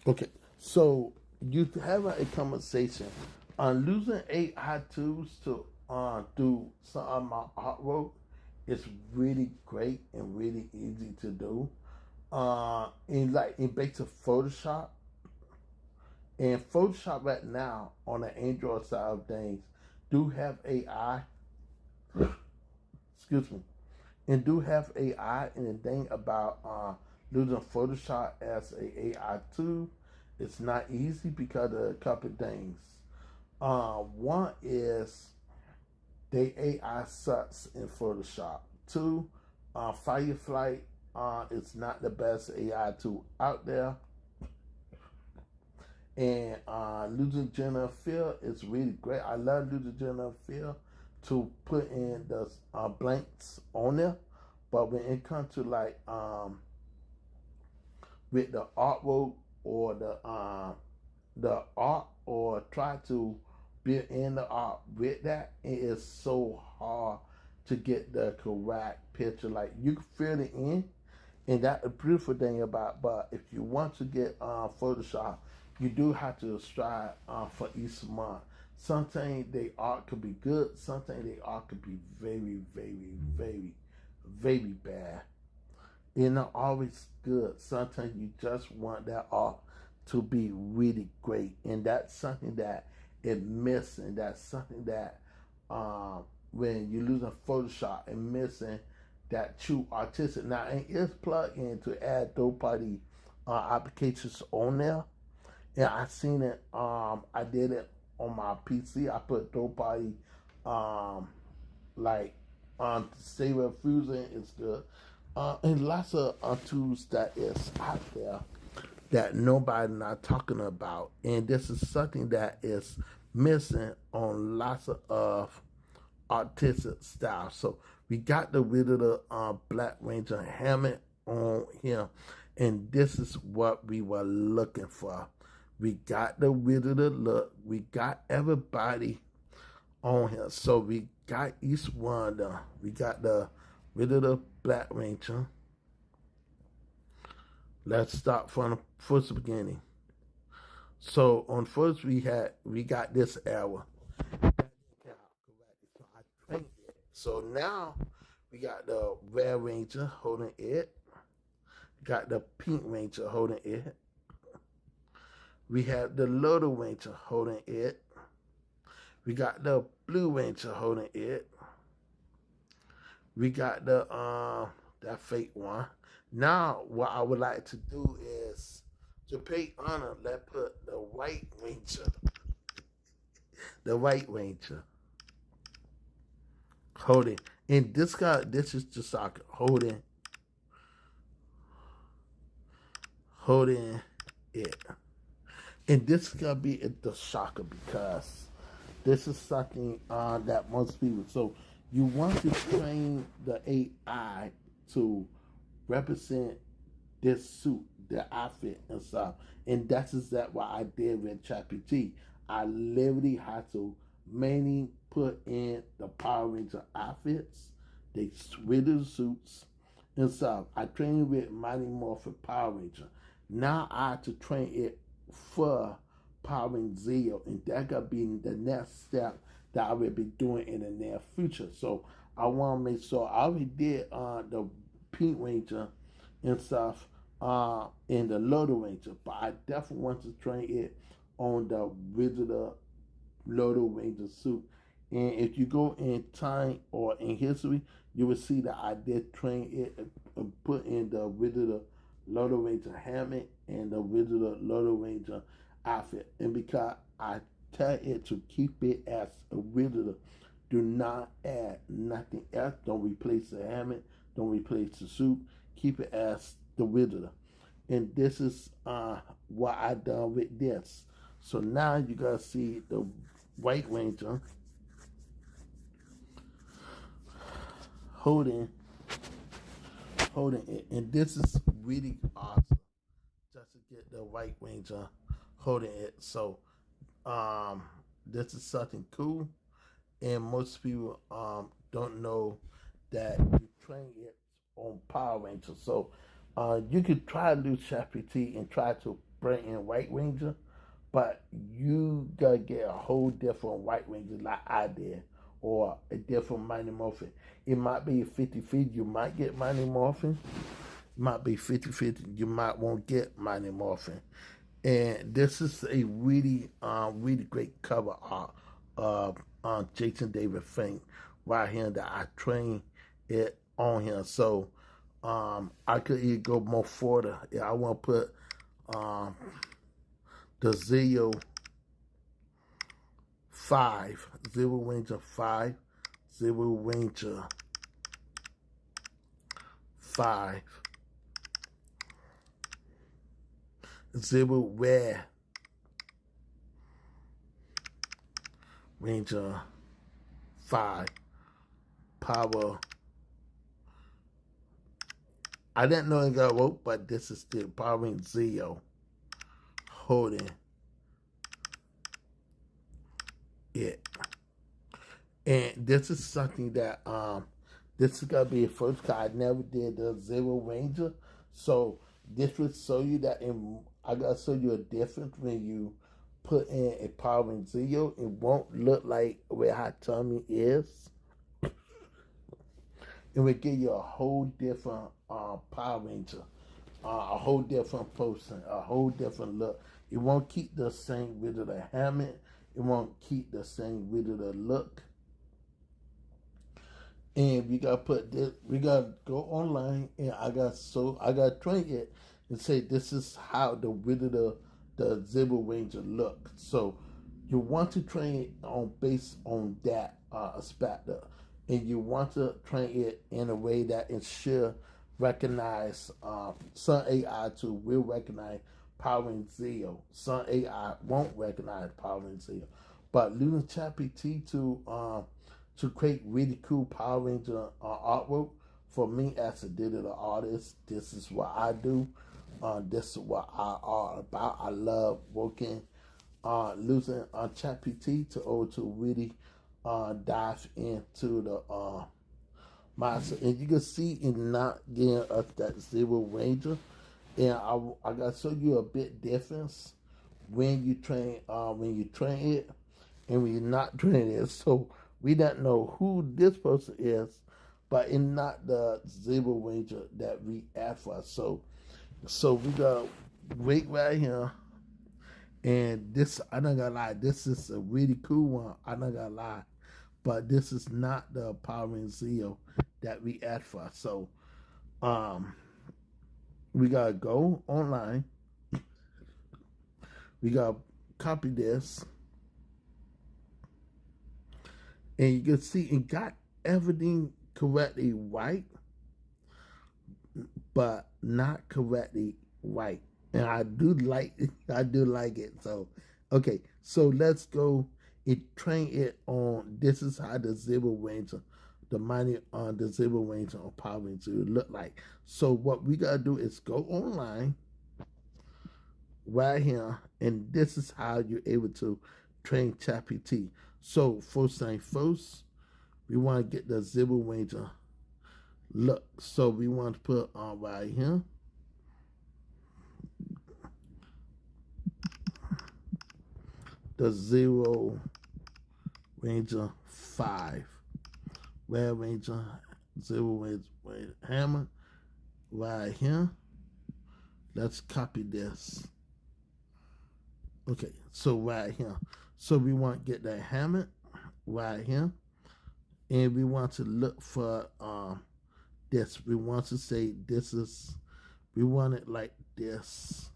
Okay, so you have a conversation on losing 8 hot tubes to do some of my artwork. It's really great and really easy to do. In basic Photoshop, and Photoshop right now on the Android side of things do have AI. Excuse me, and do have AI. And the thing about using Photoshop as a AI tool, it's not easy because of a couple of things. One is the AI sucks in Photoshop. Two, Firefly is not the best AI tool out there. And losing general fill is really great. I love losing general fill to put in the blanks on there. But when it comes to like with the artwork or the art or try to build in the art with that, it is so hard to get the correct picture. Like you can fill it in, and that's a beautiful thing about. But if you want to get Photoshop, you do have to strive for each month. Sometimes the art could be good. Sometimes the art could be very, very, very, very bad. It's not always good. Sometimes you just want that art to be really great, and that's something that is missing. That's something that when you lose a Photoshop and missing that true artistic. Now, it is plugged in to add third party applications on there, and I seen it. I did it on my PC. I put third party like Saber Fusion is good. And lots of tools that is out there that nobody not talking about, and this is something that is missing on lots of artistic style. So we got the rid of the Black Ranger helmet on him, and this is what we were looking for. We got the rid of the look. We got everybody on here. So we got each one done. We got the rid of the Black Ranger. Let's start from the first beginning. So on first we got this arrow. So I trained it. So now we got the Red Ranger holding it. Got the Pink Ranger holding it. We have the Little Ranger holding it. We got the Blue Ranger holding it. We got the that fake one. Now what I would like to do is to pay honor, let's put the White Ranger. The White Ranger. Holding. And this guy, this is just like holding it. And this is gonna be the shocker because this is something that most people. So you want to train the AI to represent this suit, the outfit, and stuff. And that's exactly what I did with ChatGPT. I literally had to mainly put in the Power Ranger outfits, they sweater suits, and stuff. I trained with Mighty Morphin Power Ranger. Now I have to train it for Power Ranger Zeo, and that gonna be the next step that I will be doing in the near future. So I want to make sure I already did the Pink Ranger and stuff in the Little Ranger, but I definitely want to train it on the original Little Ranger suit. And if you go in time or in history, you will see that I did train it and put in the original Little Ranger helmet and the original Little Ranger outfit. And because I tell it to keep it as original, do not add nothing else. Don't replace the helmet. Don't replace the suit. Keep it as the original. And this is what I done with this. So now you gotta see the White Ranger holding it, and this is really awesome. Just to get the White Ranger holding it. So this is something cool, and most people don't know that you train it on Power Ranger. So you could try to do ChatGPT and try to bring in White Ranger, but you gotta get a whole different White Ranger like I did or a different Mighty Morphin. It might be 50-50, you might get Mighty Morphin. It might be 50-50, you might won't get Mighty Morphin. And this is a really, really great cover art of Jason David Frank right here that I trained it on here. So I could either go more further. Yeah, I want to put the 5, Zero Ranger 5, Zero Ranger 5, Zero Rare Ranger 5, Power. I didn't know it got rope, but this is still Power Ranger Zeo holding it. And this is something that this is gonna be a first card. I never did the Zero Ranger, so this will show you that. I gotta show you a difference when you put in a Power Ranger Zeo. It won't look like where Hot Tommy is. It will give you a whole different Power Ranger, a whole different person, a whole different look. It won't keep the same with the helmet. It won't keep the same with the look. And we gotta put this. We gotta go online, and I gotta train it and say this is how the Zero Ranger look. So you want to train it on based on that aspect, and you want to train it in a way that it should recognize. Some AI tool will recognize Power Ranger Zeo. Some AI won't recognize Power Ranger Zeo. But using ChatGPT to create really cool Power Ranger artwork, for me as a digital artist, this is what I do. This is what I are about. I love working, using ChatGPT to really dive into the mindset. And you can see in not getting us that Zero Ranger. And I gotta show you a bit difference when you train it and when you're not training it. So we don't know who this person is, but it's not the Zero Ranger that we add for. So we gotta wait right here. And this, I'm not gonna lie, this is a really cool one. I'm not gonna lie, but this is not the Power Ranger Zeo that we add for. So we gotta go online. We gotta copy this, and you can see it got everything correctly right, but not correctly right. And I do like it. So okay, so let's go and train it on. This is how the Zero Ranger, the Zero Ranger on Power Ranger look like. So what we gotta do is go online right here, and this is how you're able to train ChatGPT. So first thing first, we want to get the Zero Ranger look. So we want to put on right here. The Zero Ranger 5. Red Ranger, Zero Ranger hammer right here. Let's copy this. Okay, so right here. So we want to get that hammer right here. And we want to look for this. We want to say this is, we want it like this.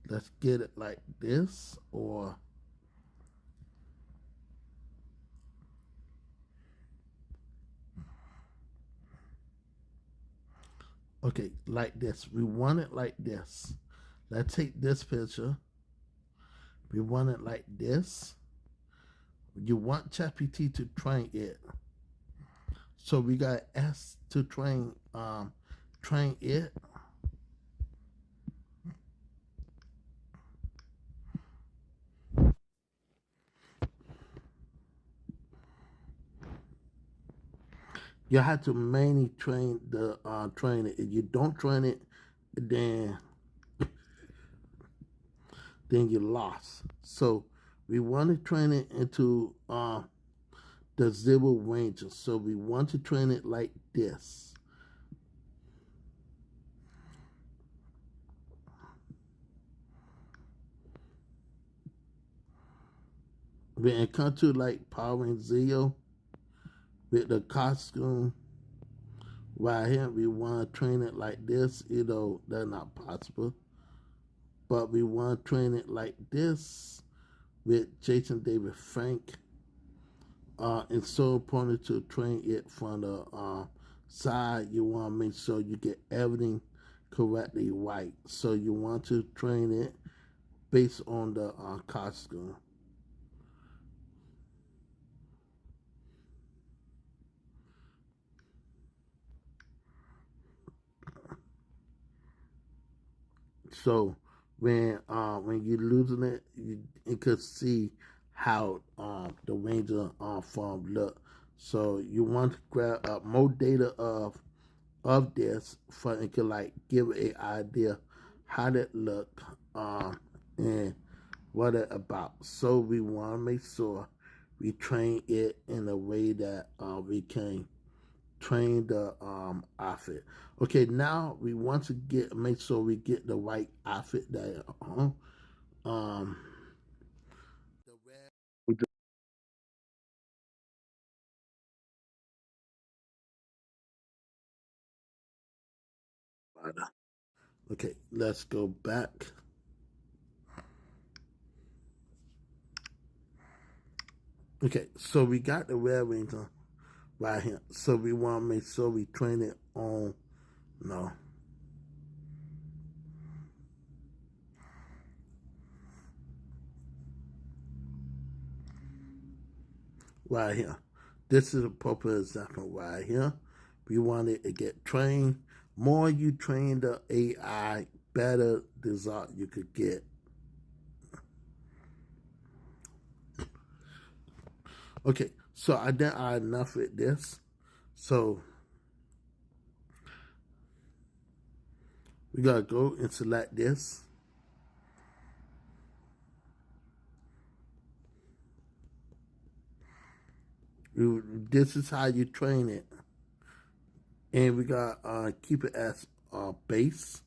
Let's get it like this, or okay, like this. We want it like this. Let's take this picture. We want it like this. You want ChatGPT to train it. So we got S to train it. You have to mainly train it. If you don't train it, then you're lost. So we want to train it into the zero ranger. So we want to train it like this. When it comes to like Power and Zero with the costume right here, we want to train it like this. You know, that's not possible. But we want to train it like this with Jason David Frank. It's so important to train it from the side. You want to make sure you get everything correctly right. So you want to train it based on the costume. So when you're losing it, you could see how the ranger form look. So you want to grab up more data of this for it can like give an idea how that look and what it about. So we want to make sure we train it in a way that we can train the outfit. Okay, now we want to make sure we get the right outfit that um the red. Okay, let's go back. Okay, so we got the red ranger right here. So we want to make sure we train it on no. Right here. This is a proper example right here. We want it to get trained. More you train the AI, better result you could get. Okay, so I done enough with this. So we gotta go and select this. This is how you train it. And we got keep it as base.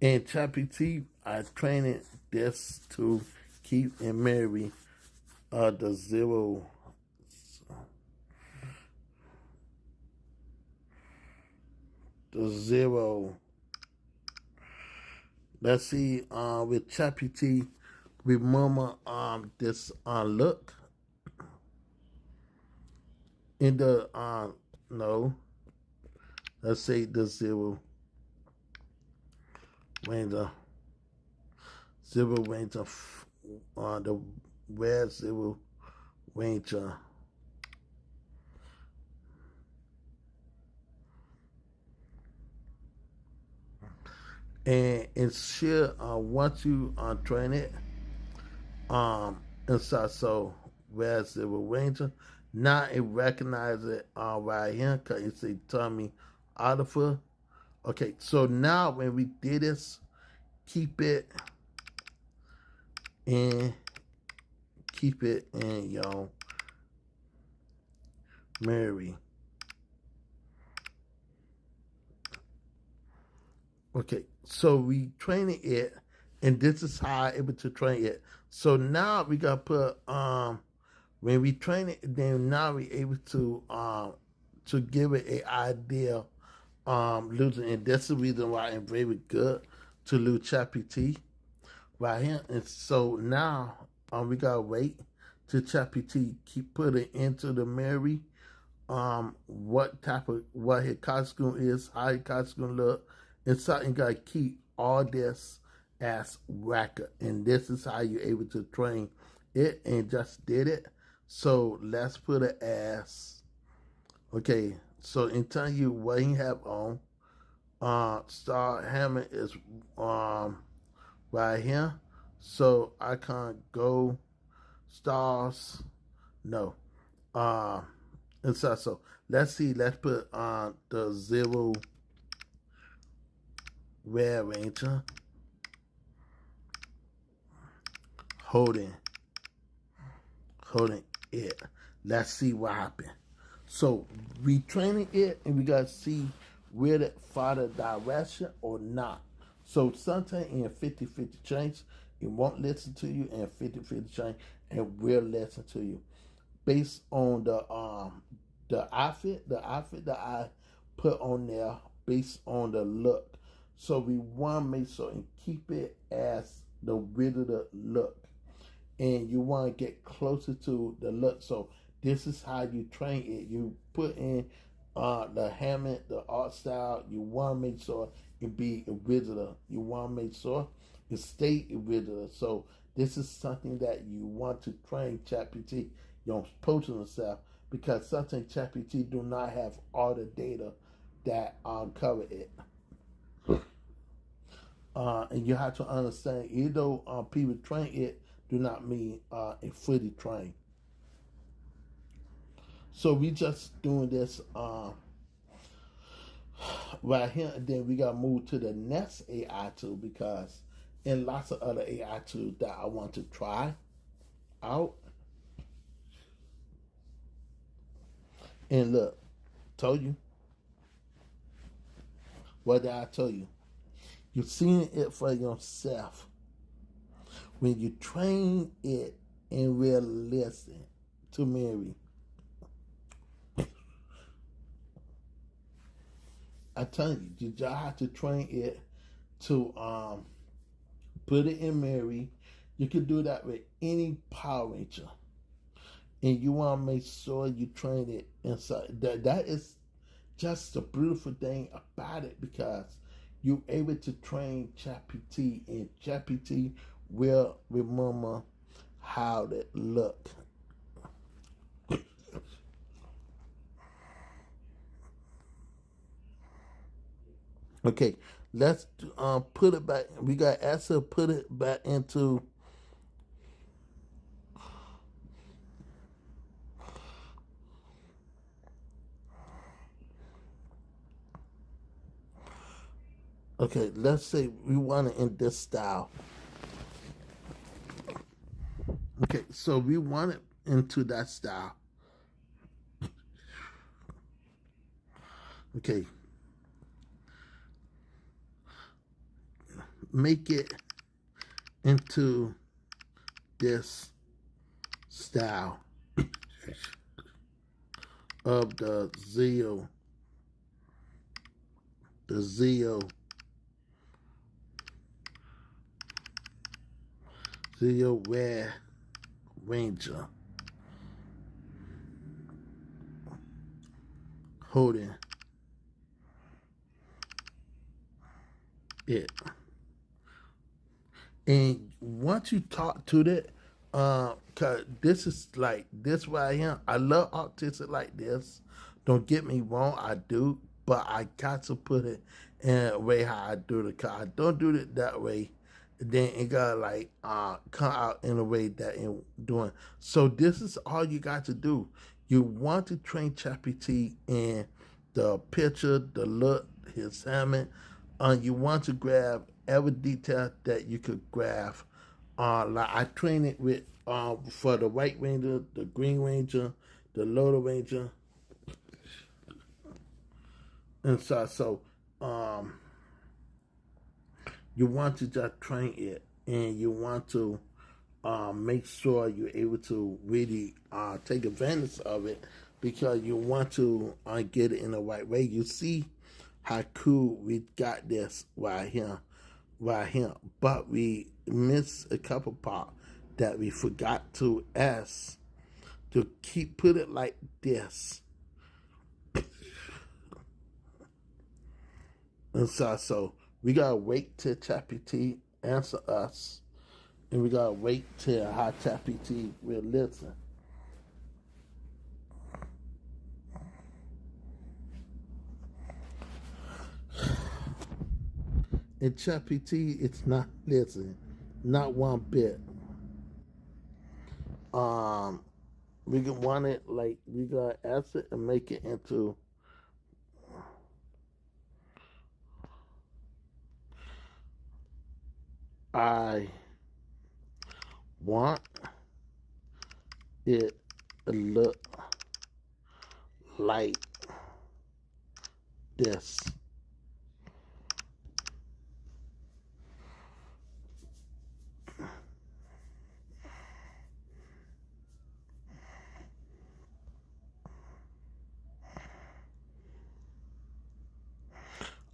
And ChatGPT, I train it this to keep and marry the zero. Let's see. With ChatGPT, remember this look in the no. Let's say the zero ranger, the red zero ranger. And it's sure once you train it, so red zero ranger. Now it recognize it right here because it's a tummy alpha. Okay, so now when we did this, keep it in your Mary. Okay, so we training it, and this is how I able to train it. So now we gotta put when we train it, then now we able to give it an idea losing, and that's the reason why I'm very good to lose ChatGPT right here. And so now we gotta wait till ChatGPT keep putting into the Mary what his costume is, how his costume look, and something gotta keep all this as record. And this is how you're able to train it and just did it. So let's put it as okay. So in telling you what he have on, Star Hammond is right here. So I can't go stars. No. And so let's see, let's put the zero rearranger holding it. Let's see what happened. So we training it and we gotta see will it follow direction or not. So sometimes in 50-50 change, it won't listen to you, and 50-50 change, it will listen to you. Based on the outfit that I put on there, based on the look. So we want to make sure and keep it as the regular look. And you want to get closer to the look. So this is how you train it. You put in the Hammond, the art style. You want to make sure it be original. You want to make sure it stay original. So this is something that you want to train ChatGPT your post on yourself, because sometimes ChatGPT do not have all the data that cover it. And you have to understand, even though people train it, do not mean it fully trained. So we just doing this right here, and then we got to move to the next AI tool, because and lots of other AI tools that I want to try out. And look, told you. What did I tell you? You're seeing it for yourself. When you train it and will listen to Mary. I tell you, you just have to train it to put it in Mary. You can do that with any Power Ranger. And you want to make sure you train it inside. That is just the beautiful thing about it, because you're able to train ChatGPT, and ChatGPT will remember how it look. Okay, let's put it back. We got to put it back into okay, let's say we want it in this style. Okay, so we want it into that style. Okay. Make it into this style of the Zeo Red Ranger holding it. And once you talk to that, cause this is like this right here. I love artistic like this. Don't get me wrong, I do, but I got to put it in a way how I do it. Cause I don't do it that way, then it gotta like come out in a way that I'm doing. So this is all you got to do. You want to train ChatGPT in the picture, the look, his helmet. You want to grab every detail that you could grab. Like I train it with for the White Ranger, the Green Ranger, the Loader Ranger, and so you want to just train it, and you want to make sure you're able to really take advantage of it, because you want to get it in the right way. You see how cool we got this right here, but we missed a couple parts that we forgot to ask to put it like this. And so we gotta wait till ChatGPT answer us, and we gotta wait till how ChatGPT will listen. In ChatGPT, it's not, listen, not one bit. We can want it like we gotta ask it and make it into I want it to look like this.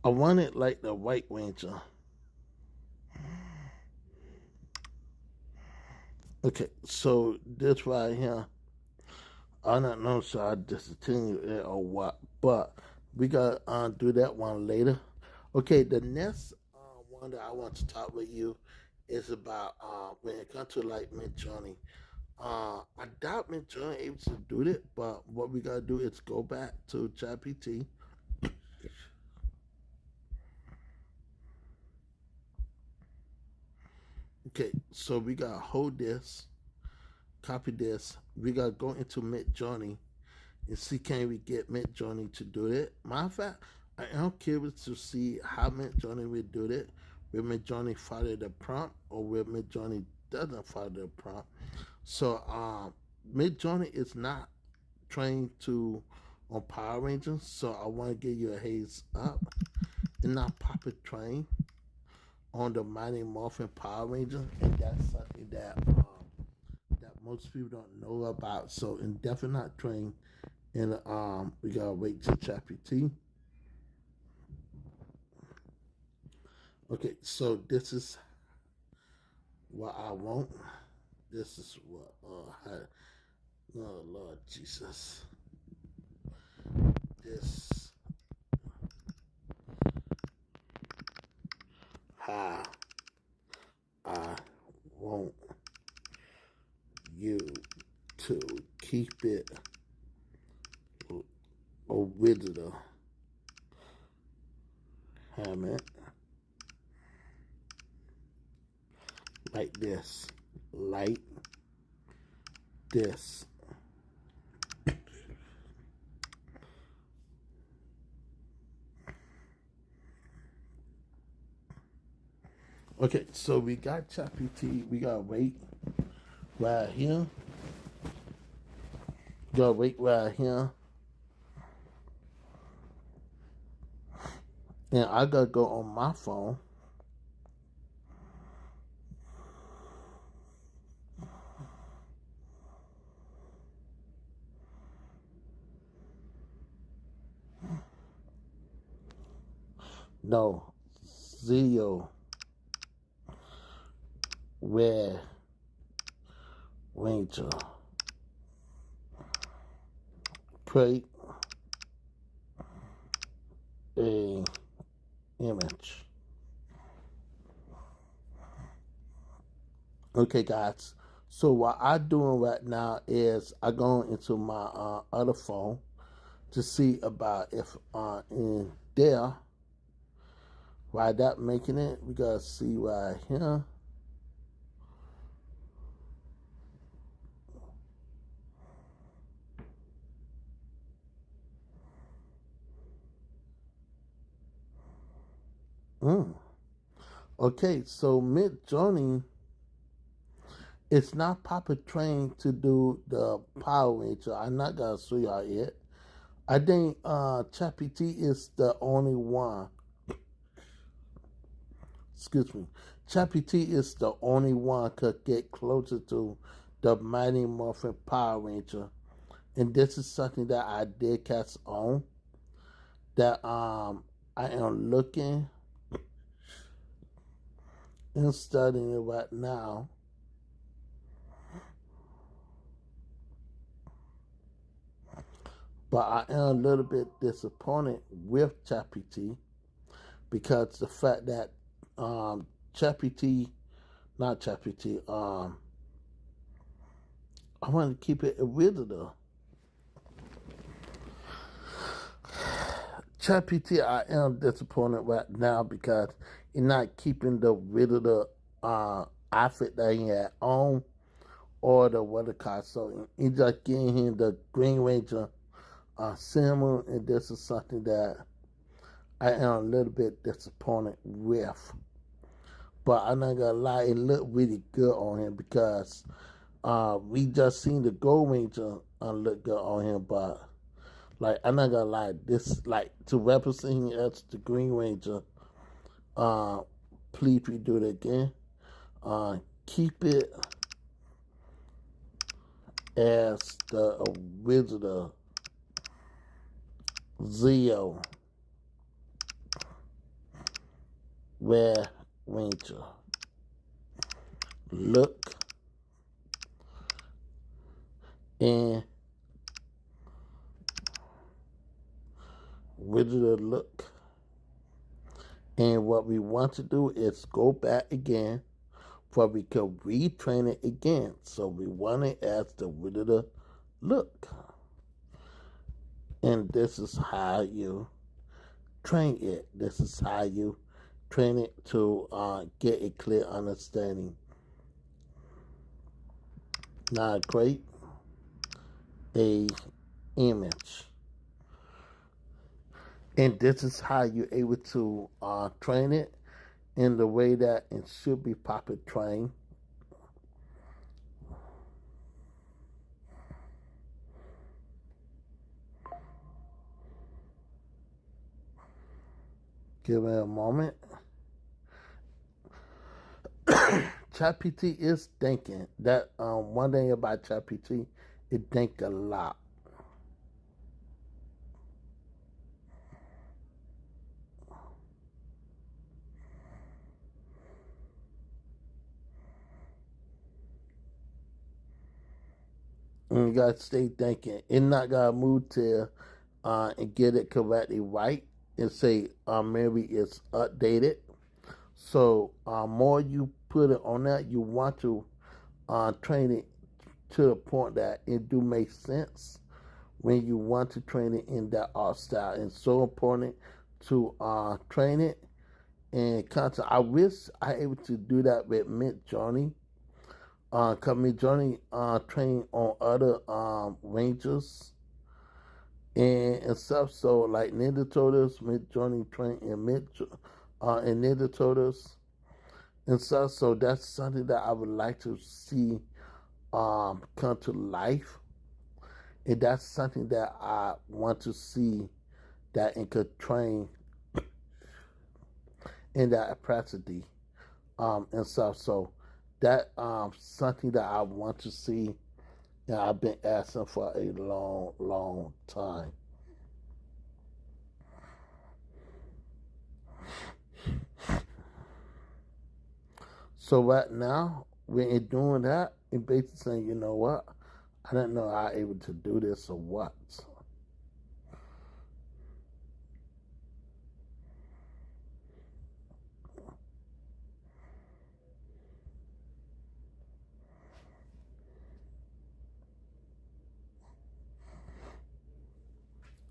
I want it like the White Ranger. Okay, so this right here, I don't know, so I discontinue it or what, but we gotta do that one later. Okay, the next one that I want to talk with you is about when it comes to like Midjourney. I doubt Midjourney able to do it, but what we gotta do is go back to ChatGPT. Okay, so we gotta hold this, copy this. We gotta go into Midjourney and see can we get Midjourney to do it. Matter of fact, I am curious to see how Midjourney will do it. Will Midjourney follow the prompt or will Midjourney doesn't follow the prompt? So Midjourney is not trained to on Power Rangers, so I want to give you a heads up. It's not proper trained on the Mighty Morphin Power Rangers, and that's something that that most people don't know about. So, in definitely not trained, and we gotta wait till ChatGPT. Okay, so this is what I want. This is what oh Lord Jesus. This how I want you to keep it original. Hammett. Like this. Like this. Okay, so we got ChatGPT. We gotta wait right here. Gotta wait right here. And I gotta go on my phone. No, Zero Red Ranger. Create a image. Okay, guys. So what I'm doing right now is I go into my other phone to see about if in there, while that making it, we gotta see right here. Okay, so Midjourney it's not proper trained to do the Power Ranger. I'm not gonna show y'all it. I think ChatGPT is the only one. Excuse me. ChatGPT is the only one could get closer to the Mighty Morphin Power Ranger. And this is something that I did catch on. That I am looking and studying it right now. But I am a little bit disappointed with ChatGPT because the fact that ChatGPT, not ChatGPT, I want to keep it original. ChatGPT, I am disappointed right now because and not keeping the rid of the outfit that he had on or the weather car. So he just getting him the Green Ranger symbol, and this is something that I am a little bit disappointed with. But I'm not gonna lie, it looked really good on him because we just seen the Gold Ranger look good on him, but like I'm not gonna lie, this like to represent him as the Green Ranger. Please redo it again. Keep it as the original Zeo Red Ranger look and original look. And what we want to do is go back again for we can retrain it again. So we want it as the original look. And this is how you train it. This is how you train it to get a clear understanding. Now create a image. And this is how you're able to train it in the way that it should be properly trained. Give it a moment. ChatGPT is thinking. That one thing about ChatGPT, it think a lot. And you gotta stay thinking. It's not gonna move to and get it correctly right and say maybe it's updated. So more you put it on that, you want to train it to the point that it do make sense when you want to train it in that art style. It's so important to train it and content. I wish I able to do that with Midjourney. Cause Midjourney train on other rangers and stuff. So like Ninja Turtles, Midjourney train in Ninja Turtles and stuff. So that's something that I would like to see come to life. And that's something that I want to see that it could train in that capacity and stuff. So that something that I want to see, and I've been asking for a long, long time. So right now, when you're doing that, you're basically saying, you know what? I didn't know I was able to do this or what.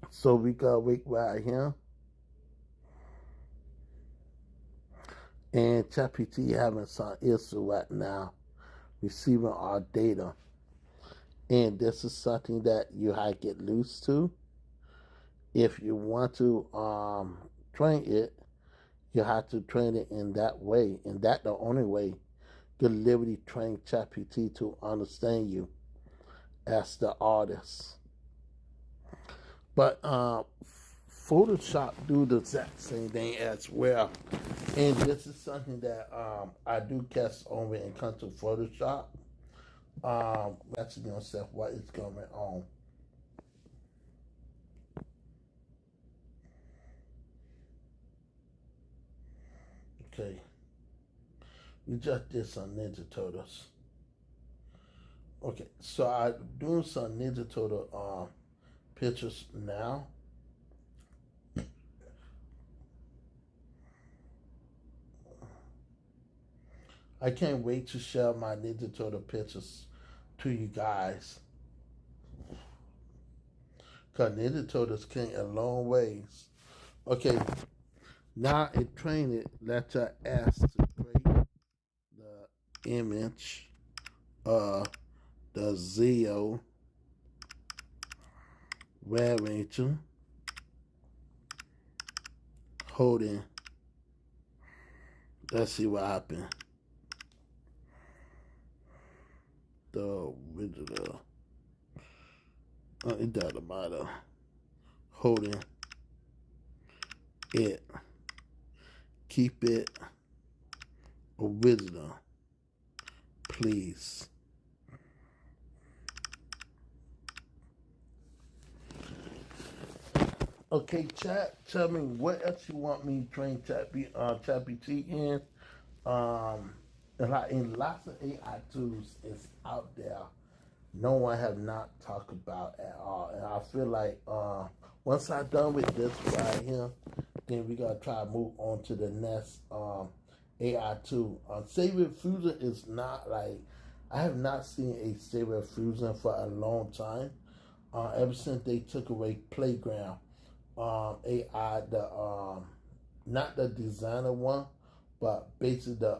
So we gotta wait right here. And ChatGPT having some issue right now receiving our data. And this is something that you have to get loose to. If you want to train it, you have to train it in that way. And that's the only way you literally train ChatGPT to understand you as the artist. But Photoshop do the exact same thing as well. And this is something that I do catch on when it comes to Photoshop. Asking yourself what is going on. Okay. We just did some Ninja Turtles. Okay, so I'm doing some Ninja Turtle pictures now. I can't wait to share my Ninja Turtle pictures to you guys. Because Ninja Turtles came a long ways. Okay, Now it trained it that you're asked to create the image of the zero variation holding. Let's see what happened. The original. It doesn't matter. Holding it. Keep it original, please. Okay, chat. Tell me what else you want me to train ChatGPT in. And like in lots of AI tools is out there. No one have not talked about at all, and I feel like once I'm done with this right here, then we gotta try to move on to the next AI tool. Seaart Fusion is not like I have not seen a Seaart Fusion for a long time. Ever since they took away Playground AI, the not the designer one, but basically the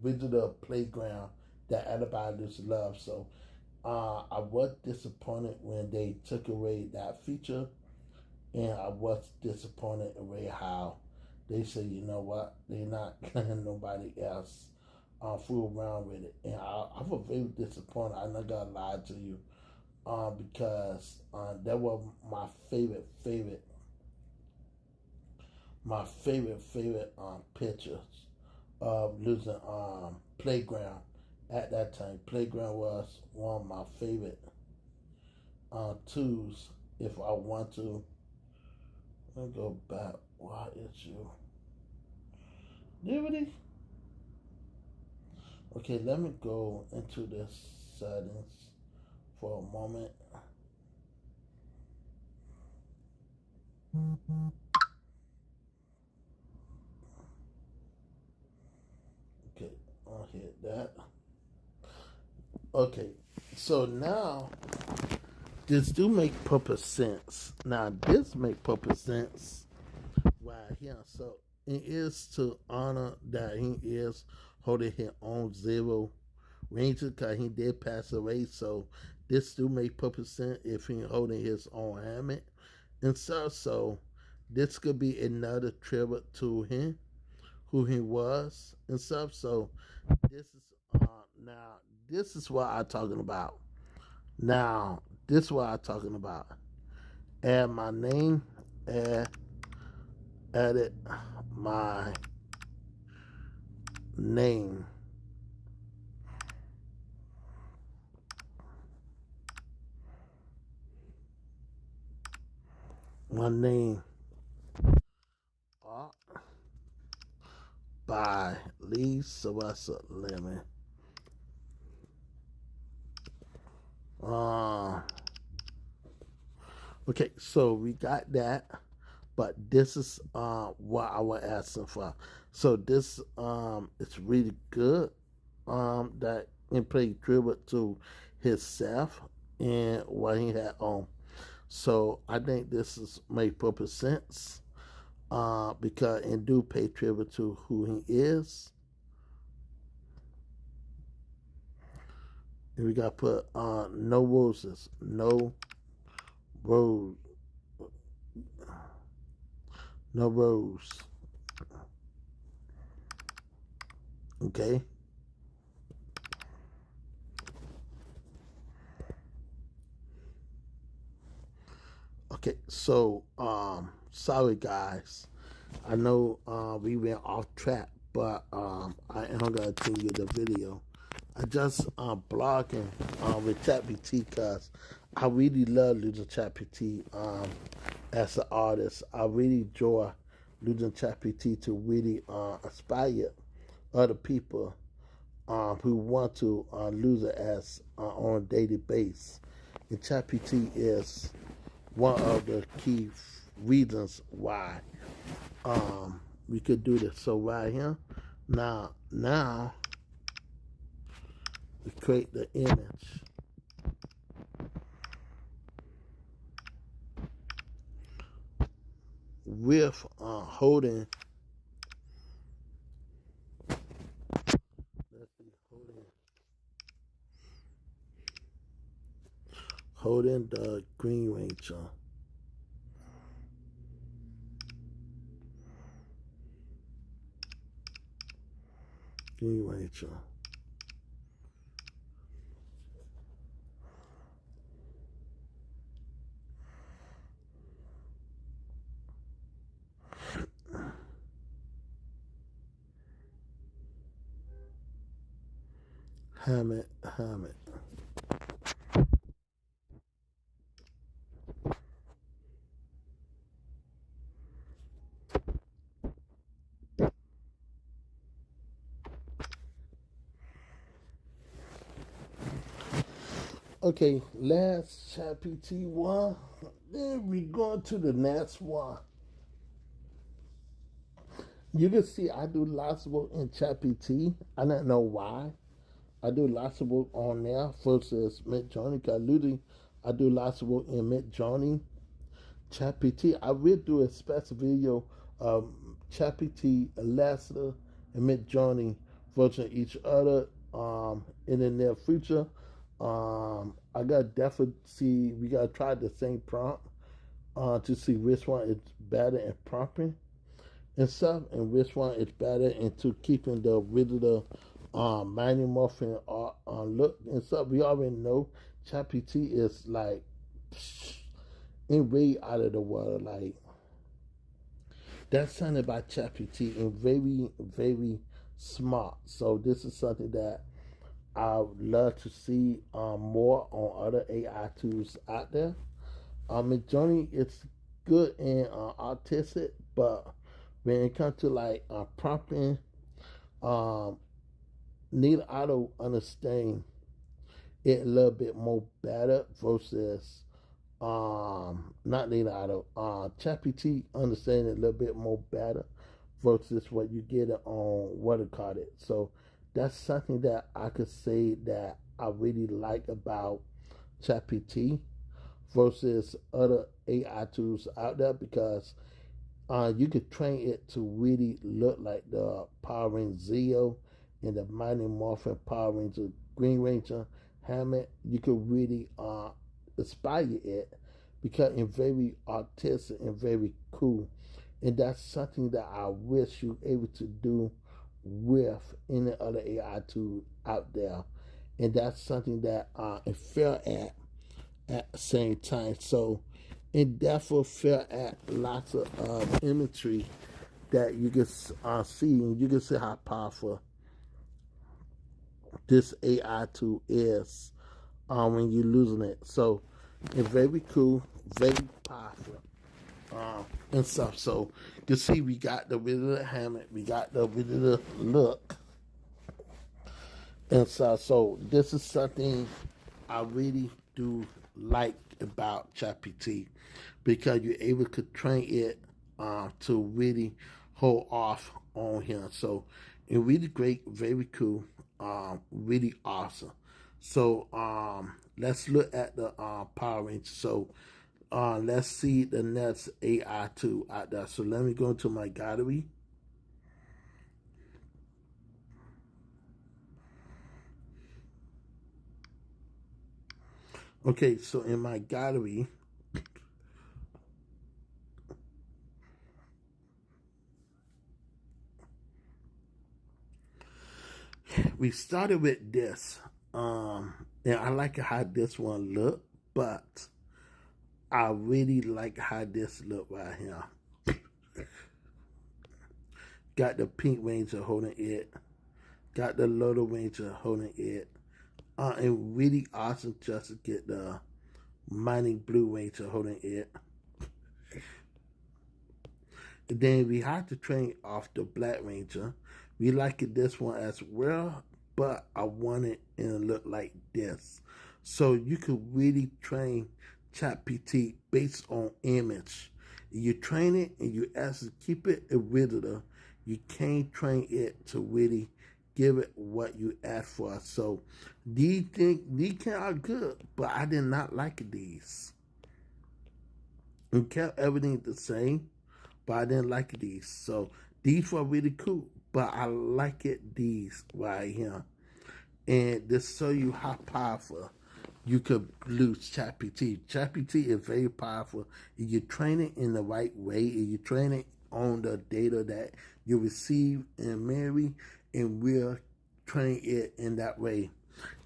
digital playground that everybody just loves. So I was disappointed when they took away that feature, and I was disappointed in the way how they said, you know what, they're not letting nobody else fool around with it. And I was very disappointed. I'm not gonna lie to you, because that was my favorite pictures of losing Playground at that time. Playground was one of my favorite tools. If I want to, let me go back. Why is you Liberty? Okay, let me go into the settings for a moment. Okay, I'll hit that. Okay, so now this do make proper sense. Now this make proper sense right here. So it is to honor that he is holding his own zero ranger because he did pass away. So this do make proper sense if he holding his own helmet and stuff. So this could be another tribute to him, who he was and stuff. So this is now this is what I'm talking about. Now this is what I'm talking about. Add my name, edit my name. My name by Lee Sylvester Lemon. Okay, so we got that, but this is what I was asking for. So this it's really good that he played tribute to himself and what he had on. So I think this is make perfect sense because and do pay tribute to who he is. And we got to put no roses, no rose, no rose. Okay. Okay, so sorry guys. I know we went off track, but I am gonna continue the video. I just blogging with ChatGPT because I really love using ChatGPT as an artist. I really enjoy using ChatGPT to really inspire other people who want to use it as on a daily basis. And ChatGPT is one of the key reasons why we could do this. So right here, now we create the image. With holding holding the Green Ranger. Green Ranger. Hammett. Okay, last ChatGPT one. Then we go to the next one. You can see I do lots of work in ChatGPT. I don't know why. I do lots of work on there versus Midjourney. Cause literally, I do lots of work in Midjourney. ChatGPT. I will do a special video of ChatGPT, Lexica, and Midjourney versus each other in the near future. I gotta definitely see. We gotta try the same prompt to see which one is better in prompting and stuff, and which one is better into keeping the original manual morphing look and stuff. We already know ChatGPT is like in way out of the world. Like that's something about ChatGPT and very smart. So this is something that I would love to see more on other AI tools out there. Midjourney is good in artistic, but when it comes to like prompting, um, need auto understand it a little bit more better versus not need auto ChatGPT understand it a little bit more better versus what you get on what it called it. So that's something that I could say that I really like about ChatGPT versus other AI tools out there because you could train it to really look like the Power Ranger Zeo and the Mighty Morphin Power Ranger Green Ranger Hammett. You could really inspire it because it's very artistic and very cool. And that's something that I wish you were able to do with any other AI tool out there. And that's something that it fair at the same time. So it definitely fell at lots of imagery that you can see, and you can see how powerful this AI tool is when you're losing it. So it's very cool, very powerful, and stuff. So you can see we got the rid of the hammock, we got the rid of the look, and stuff. So this is something I really do like about ChatGPT because you're able to train it to really hold off on him. So it's really great, very cool, really awesome. So let's look at the Power Rangers. So let's see the next AI tool out there. So let me go into my gallery. Okay, so in my gallery, we started with this. And I like how this one look, but I really like how this look right here. Got the Pink Ranger holding it. Got the Little Ranger holding it. And really awesome just to get the Mighty Blue Ranger holding it. And then we had to train off the Black Ranger. We like it this one as well, but I want it in a look like this. So you could really train ChatGPT based on image. You train it and you actually keep it original. You can't train it to really give it what you ask for. So these are good, but I did not like these. And kept everything the same, but I didn't like these. So these were really cool, but I like it these right here. And this show you how powerful you could lose ChatGPT. ChatGPT is very powerful. If you train it in the right way, if you train it on the data that you receive in Mary, and we'll train it in that way.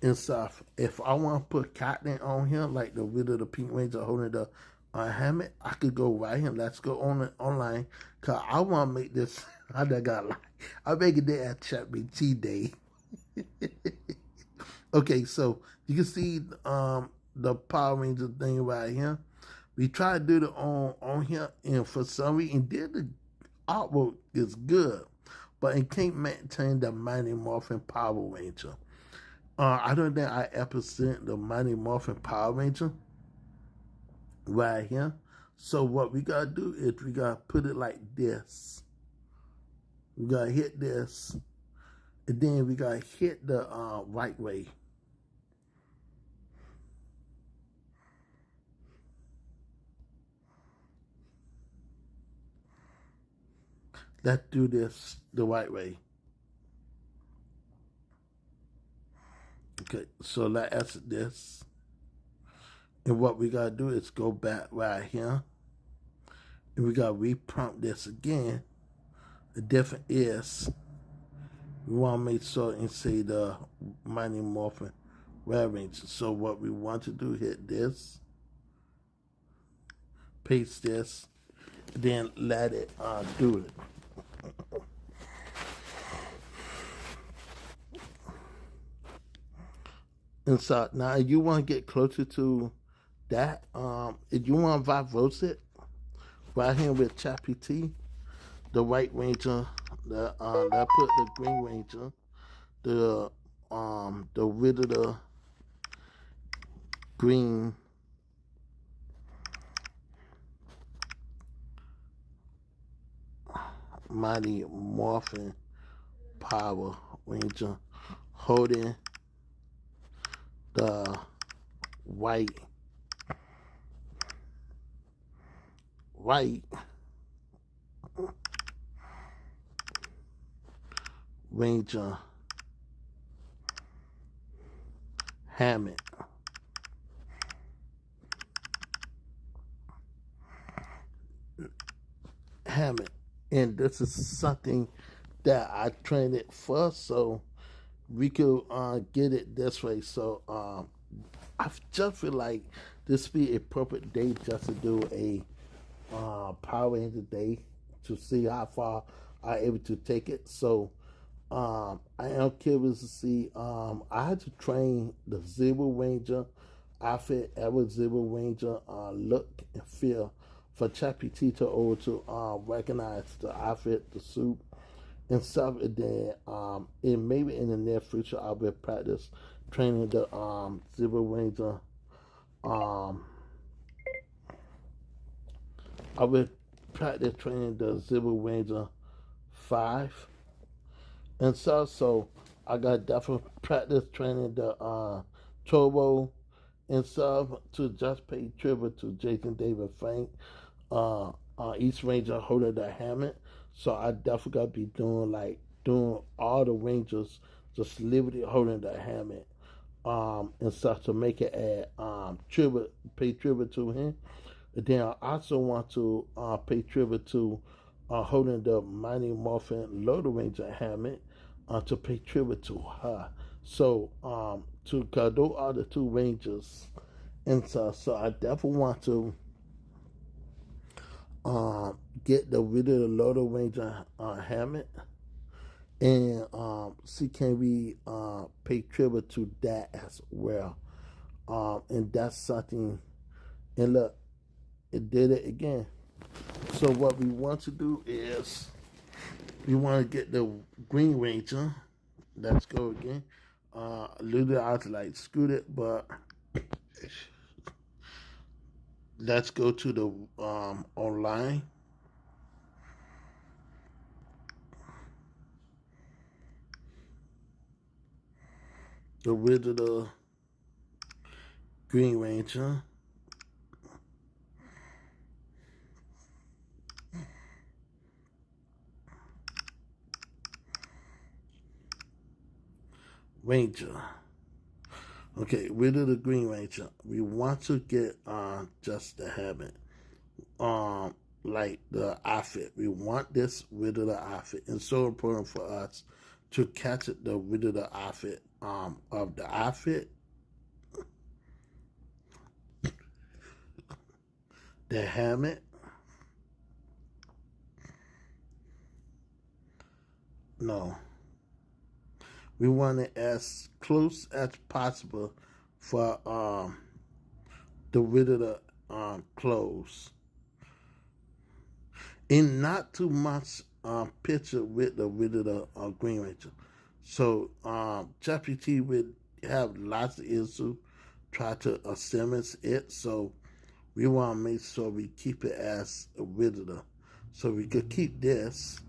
And stuff. If I want to put Cotton on here, like the Widow, the Pink Ranger holding the helmet, I could go right here. Let's go on it online, cause I want to make this. I got like I make it there at ChatGPT Day. Okay, so you can see the Power Ranger thing right here. We tried to do it on here, and for some reason, the artwork is good, but it can't maintain the Mighty Morphin Power Ranger. I don't think I ever seen the Mighty Morphin Power Ranger right here. So what we gotta do is we gotta put it like this. We gotta hit this, and then we gotta hit the right way. Let's do this the right way. Okay, so let's exit this. And what we gotta do is go back right here. And we gotta reprompt this again. The difference is we wanna make sure and say the Mighty Morphin Red Ranger. So what we want to do, hit this, paste this, then let it do it. And so now if you want to get closer to that, if you want to vibrose it right here with ChatGPT, the White Ranger, that put the Green Ranger, the rid of the green Mighty Morphin Power Ranger holding the white Ranger helmet. And this is something that I trained it for, so we could get it this way. So I just feel like this be a perfect day just to do a Power Ranger day to see how far I'm able to take it. So I am curious to see. I had to train the Zero Ranger outfit, ever Zero Ranger look and feel for ChatGPT to recognize the outfit, the suit, and stuff. And then and maybe in the near future I will practice training the Zero Ranger. I will practice training the Zero Ranger 5 and stuff. So I got definitely practice training the Turbo and stuff to just pay tribute to Jason David Frank, East Ranger holding the helmet. So I definitely got to be doing all the Rangers just literally holding the helmet and stuff to make it a pay tribute to him. And then I also want to pay tribute to holding the Mighty Morphin Loader Ranger helmet to pay tribute to her. So cause those are the two Rangers, and so I definitely want to get the Widow the Loader Ranger helmet, and see can we pay tribute to that as well. And that's something. And look, it did it again. So what we want to do is we want to get the Green Ranger. Let's go again. A little bit out like screwed it, but let's go to the online. The Wizard of Green Ranger. Ranger. Okay, rid of the Green Ranger. We want to get just the habit. Like the outfit. We want this rid of the outfit. It's so important for us to catch it the rid of the outfit of the outfit, the helmet. No. We want it as close as possible for the rid of the clothes. And not too much picture with the rid of the Green Ranger. So ChatGPT would have lots of issues try to assemble it. So we want to make sure we keep it as a visitor. So we could keep this.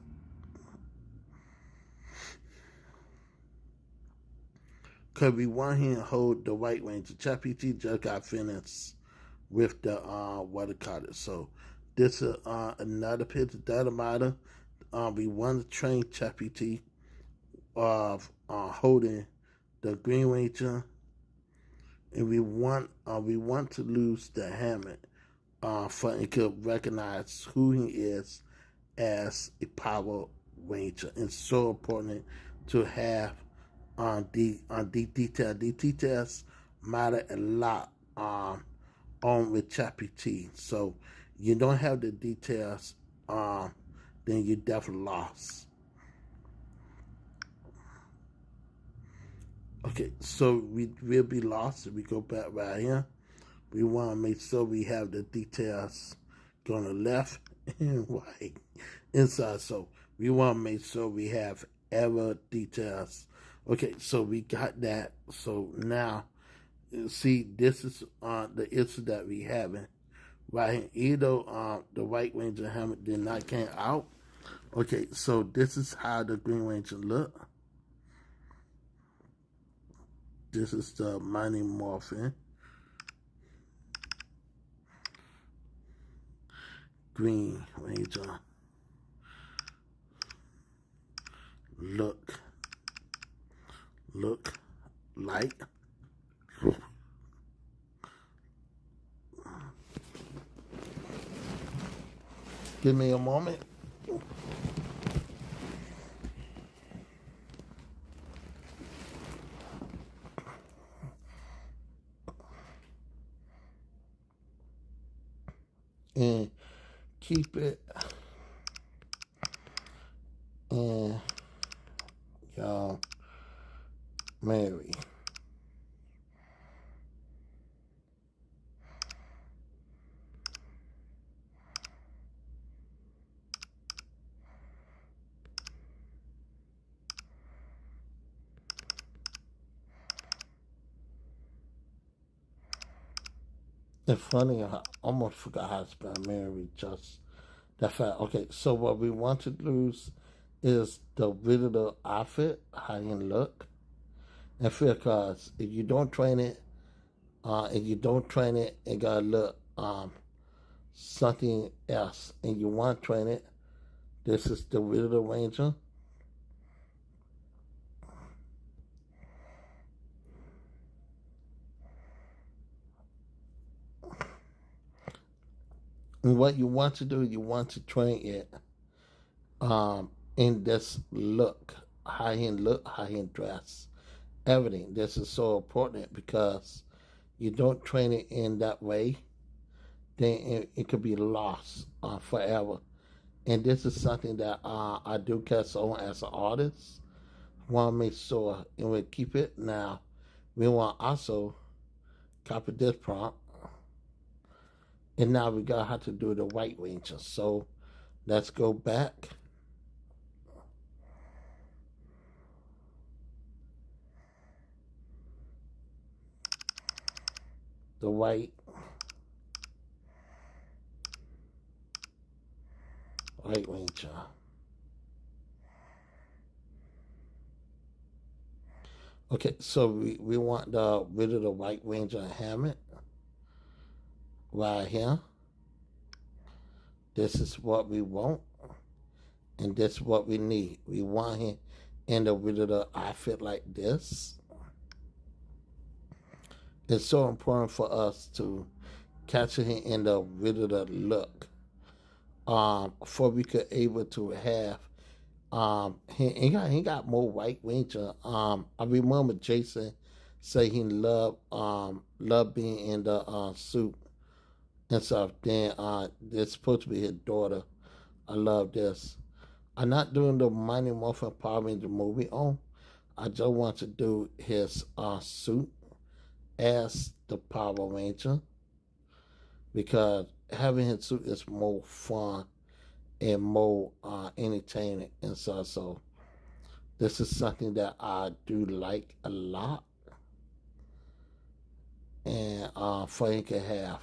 Because we want him to hold the White Ranger. ChatGPT just got finished with the what it called it. So this is another picture. Doesn't matter. We want to train ChatGPT of holding the Green Ranger, and we want to lose the helmet for it could recognize who he is as a Power Ranger. It's so important to have the detail. The details matter a lot on with ChatGPT. So you don't have the details, then you're definitely lost. Okay, so we will be lost if we go back right here. We want to make sure we have the details going to left and right inside. So we want to make sure we have ever details. Okay, so we got that. So now, see, this is the issue that we having right here. Either the White Ranger helmet did not came out. Okay, so this is how the Green Ranger look. This is the Mighty Morphin. Green Ranger. Look like. Give me a moment. And keep it and y'all Mary. It's funny, I almost forgot how to spell Mary, just that fact. Okay, so what we want to lose is the visitor outfit, how you look. And because if you don't train it, it gotta look something else. And you want to train it, this is the visitor ranger. And what you want to do, you want to train it in this look, how he look, how he dress, everything. This is so important because you don't train it in that way, then it could be lost forever. And this is something that I do catch on as an artist. Want to make sure and we keep it. Now, we want also copy this prompt. And now we got how to do the White Ranger. So let's go back. The White Ranger. Okay, so we want the rid of the White Ranger helmet right here. This is what we want, and this is what we need. We want him in the rid of the outfit like this. It's so important for us to catch him in the regular look. For we could able to have he got more white ranger. I remember Jason say he loved being in the suit and stuff. Then it's supposed to be his daughter. I love this. I'm not doing the Mighty Morphin Power Ranger movie on. I just want to do his suit as the Power Ranger because having his suit is more fun and more entertaining and stuff. So this is something that I do like a lot, and Frank can have.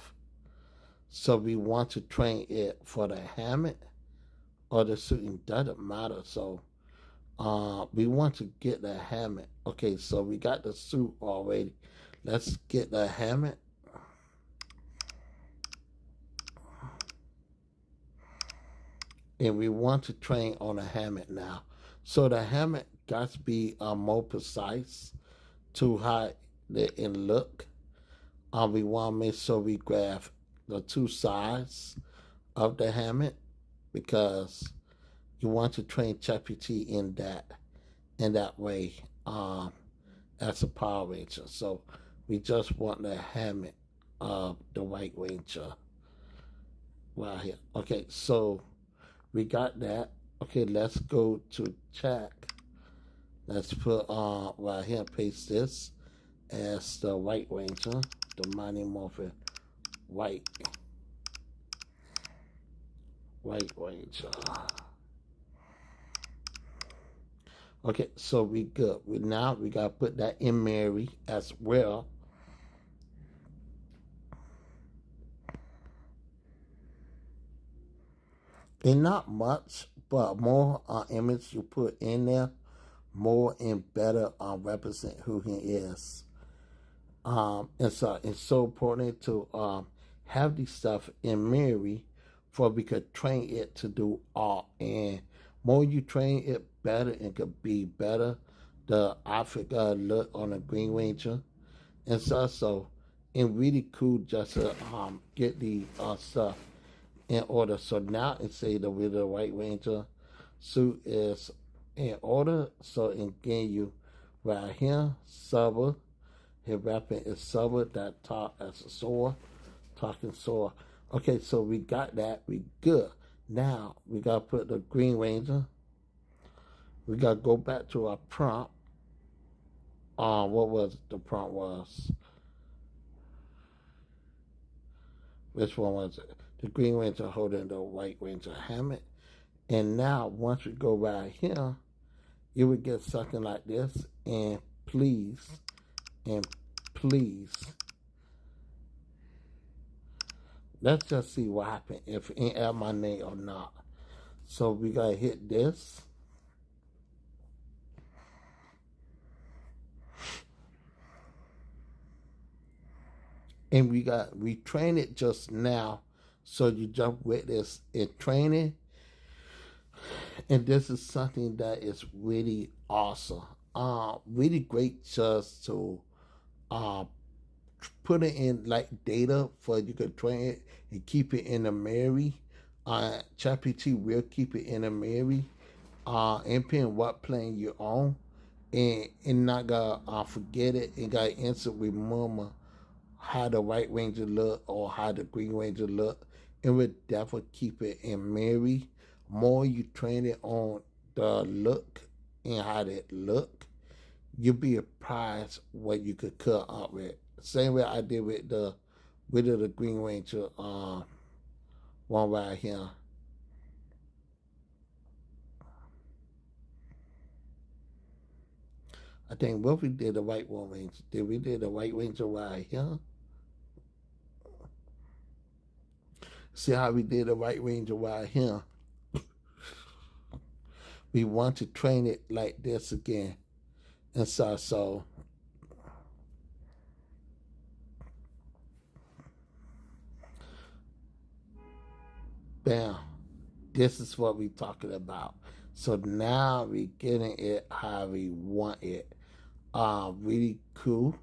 So we want to train it for the helmet or the suit. It doesn't matter. So we want to get the helmet. Okay, so we got the suit already. Let's get the helmet. And we want to train on the helmet now. So the helmet got to be more precise to how it look. We want to make sure we grab the two sides of the helmet because you want to train ChatGPT in that way as a Power Ranger. So we just want the helmet of the White Ranger right here. Okay, so we got that. Okay, let's go to chat. Let's put right here, paste this as the White Ranger, the Mighty Morphin White Ranger. Okay, so we good. Now we gotta put that in Mary as well. And not much, but more image you put in there, more and better represent who he is. And so it's so important to have these stuff in Mary for we could train it to do all. And more you train it, better it could be better. The Africa look on the Green Ranger. And so it's really cool just to get the stuff in order. So now it say the with the White Ranger suit is in order. So again, you right here, Saba. His weapon is Saba, that talk as a sword, talking sword. Okay, so we got that. We good. Now we gotta put the Green Ranger. We gotta go back to our prompt. What was the prompt was? Which one was it? The Green Ranger holding the White Ranger helmet. And now, once we go right here, you would get something like this. And please, let's just see what happens if it ain't add my name or not. So we gotta hit this. And we train it just now. So you jump with this in training. And this is something that is really awesome. Really great just to put it in like data for you could train it and keep it in a memory. ChatGPT will keep it in a memory. And pin what plane you're on. And not gonna forget it and got instant remember how the White Ranger look or how the Green Ranger look. It would definitely keep it in memory. More you train it on the look and how they look, you'll be surprised what you could cut up with. Same way I did with the Green Ranger one right here. I think what we did the White Ranger. Did we did the White Ranger right here? See how we did the White Ranger right here? We want to train it like this again. And so bam. This is what we're talking about. So now we're getting it how we want it. Really cool.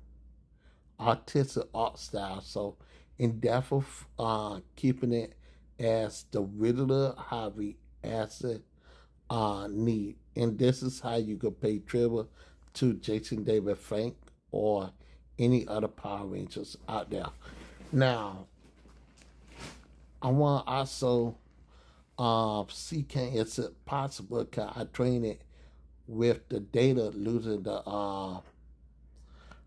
artistic art style. So in depth of keeping it as the regular hobby as it need. And this is how you could pay tribute to Jason David Frank or any other Power Rangers out there. Now, I want to also see can is it possible can I train it with the data losing the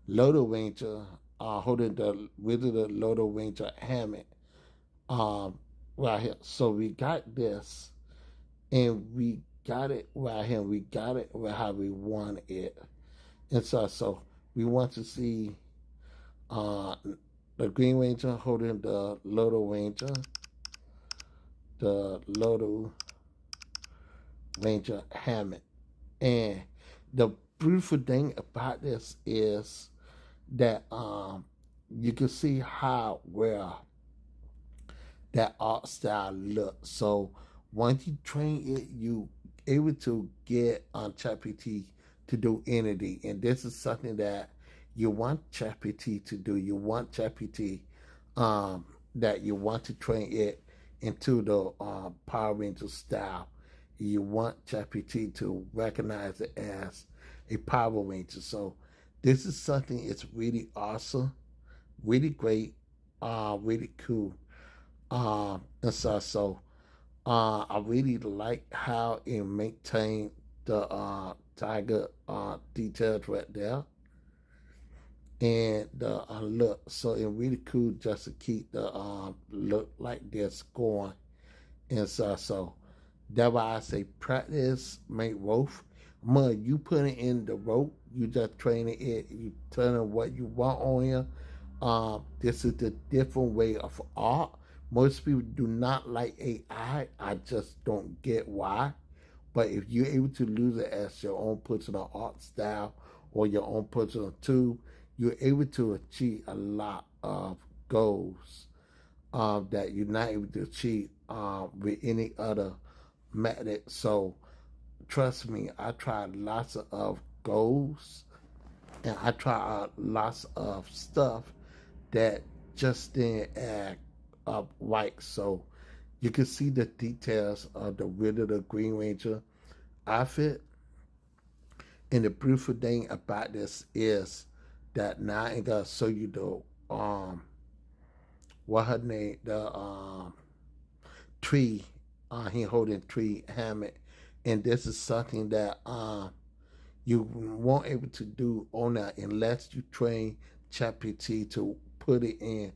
Loader Ranger holding the regular Loader Ranger helmet right here. So we got this and we got it right here. We got it right how we want it. And so we want to see the Green Ranger holding the Loader Ranger, the Loader Ranger helmet. And the beautiful thing about this is that you can see how well that art style looks. So once you train it, you able to get on ChatGPT to do anything. And this is something that you want ChatGPT to do. You want ChatGPT that you want to train it into the Power Ranger style. You want ChatGPT to recognize it as a Power Ranger. So this is something it's really awesome, really great, really cool. And so I really like how it maintained the tiger details right there. And the look, so it's really cool just to keep the look like this going. And so that's why I say practice make rope. Mud, you put it in the rope, you just training it, you turning what you want on here. This is the different way of art. Most people do not like AI. I just don't get why. But if you're able to use it as your own personal art style or your own personal tool, you're able to achieve a lot of goals that you're not able to achieve with any other method. So trust me, I tried lots of goals and I tried lots of stuff that just didn't add up right. So you can see the details of the Willow Green Ranger outfit. And the beautiful thing about this is that now I'm gonna show you the what her name, the tree, he holding tree helmet. And this is something that you won't able to do on that unless you train ChatGPT to put it in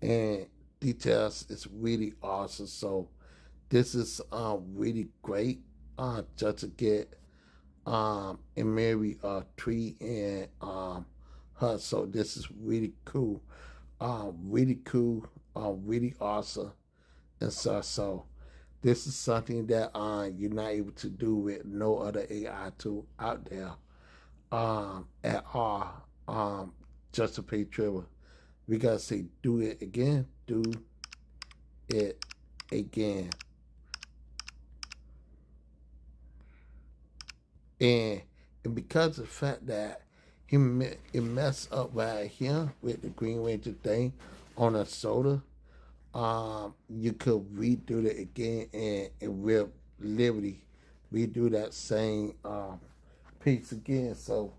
and details. It's really awesome. So this is really great just to get and marry a tree and her. So this is really cool, really cool, really awesome. And so this is something that you're not able to do with no other AI tool out there at all. Just to pay tribute. We gotta say do it again, do it again. And because of the fact that it messed up right here with the Green Ranger thing on a soda, you could redo it again and with Liberty redo that same piece again. So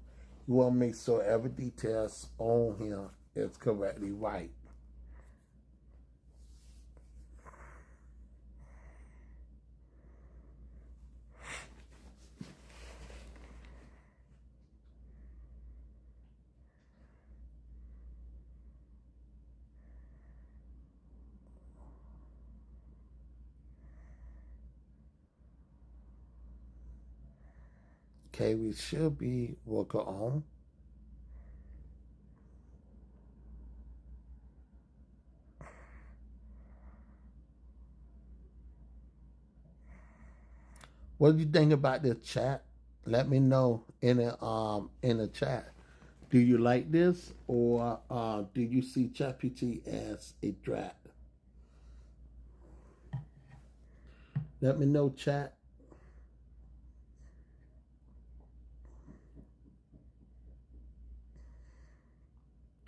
you want to make sure every details on here is correctly right. Okay, we should be working on. What do you think about this chat? Let me know in the chat. Do you like this or do you see ChatGPT as a threat? Let me know, chat.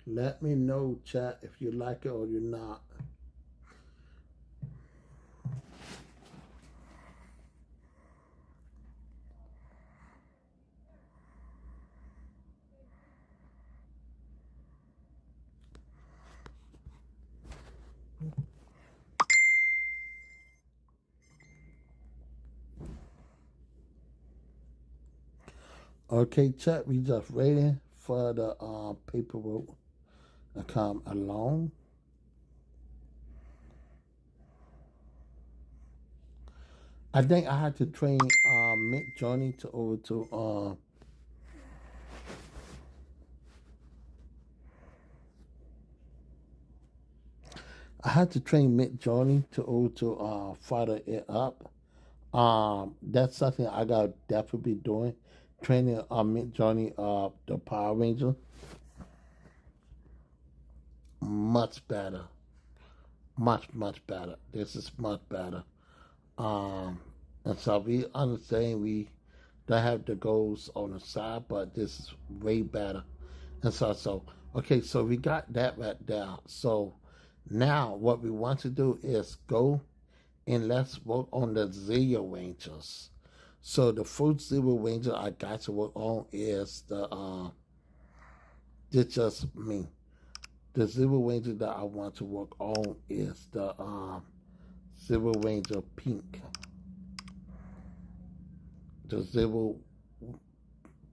Let me know, chat, if you like it or you're not. Okay, chat, we just waiting for the paperwork to come along. I think I had to train Midjourney to over to I had to train Midjourney to over to fire it up. That's something I gotta definitely be doing. Training Midjourney the Power Ranger. Much better. Much better. This is much better. And so we understand we don't have the goals on the side, but this is way better. And so okay, so we got that right there. So now what we want to do is go and let's work on the Zero Rangers. So the first Zero Ranger I got to work on is the it's just me. The Zero Ranger that I want to work on is the Zero Ranger Pink. The Zero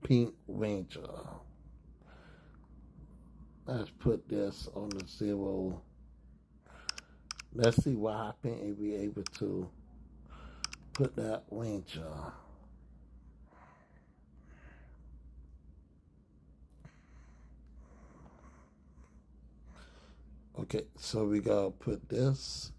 Pink Ranger. Let's put this on the Zero. Let's see what happens if we're able to put that Ranger. Okay, so we gotta put this.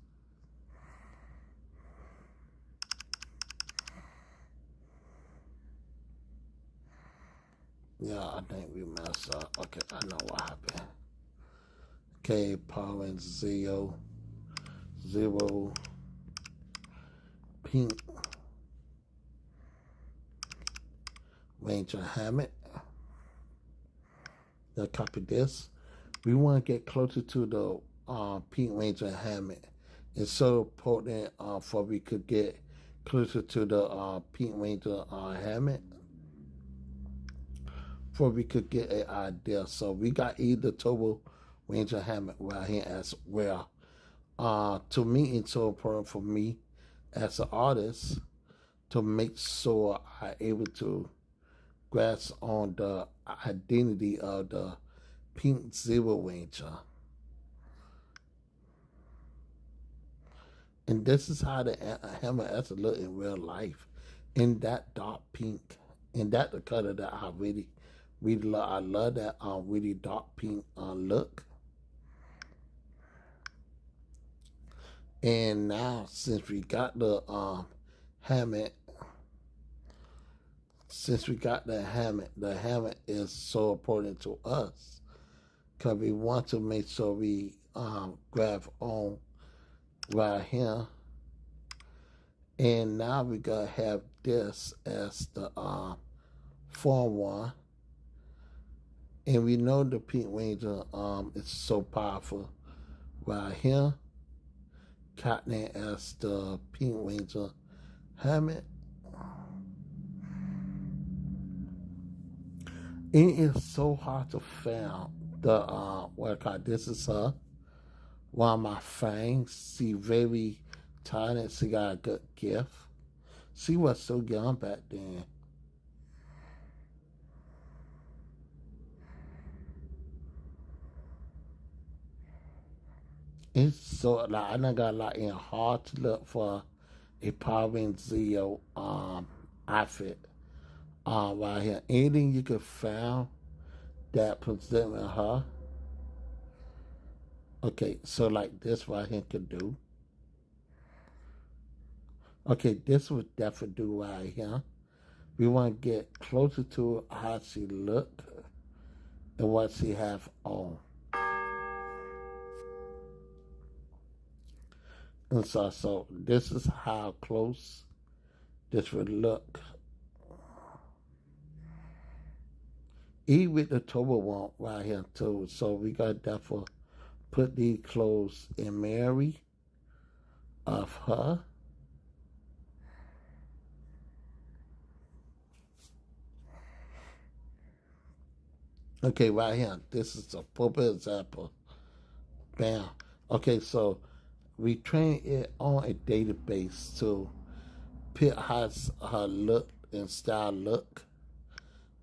Yeah, I think we messed up. Okay, I know what happened. Okay, Power and Zero Pink Ranger Hammett. Now copy this. We want to get closer to the Pink Ranger Hammett. It's so important for we could get closer to the Pink Ranger Hammett. For we could get an idea. So we got either Turbo Ranger Hammett right here as well. To me, it's so important for me as an artist to make sure I'm able to grasp on the identity of the Pink Zero Ranger. And this is how the hammer actually look in real life. In that dark pink. And that's the color that I really love. I love that really dark pink look. And now, since we got the hammock, the hammock is so important to us because we want to make sure we grab on right here. And now we gotta have this as the form one. And we know the Pink Ranger is so powerful right here. Cotton as the Pink Ranger Hammett. It is so hard to find the this is her. One of my fangs. She very talented. She got a good gift. She was so young back then. It's so like I done got like in hard to look for a Power Ranger Zero outfit right here. Anything you could find that presenting her. Okay, so like this right here could do. Okay, this would definitely do right here. We want to get closer to how she look and what she have on. And so this is how close this would look. Even with the turbo one right here too. So we got that for put these clothes in Mary of her. Okay, right here. This is a proper example. Bam. Okay, so we train it on a database to pick how her look and style look.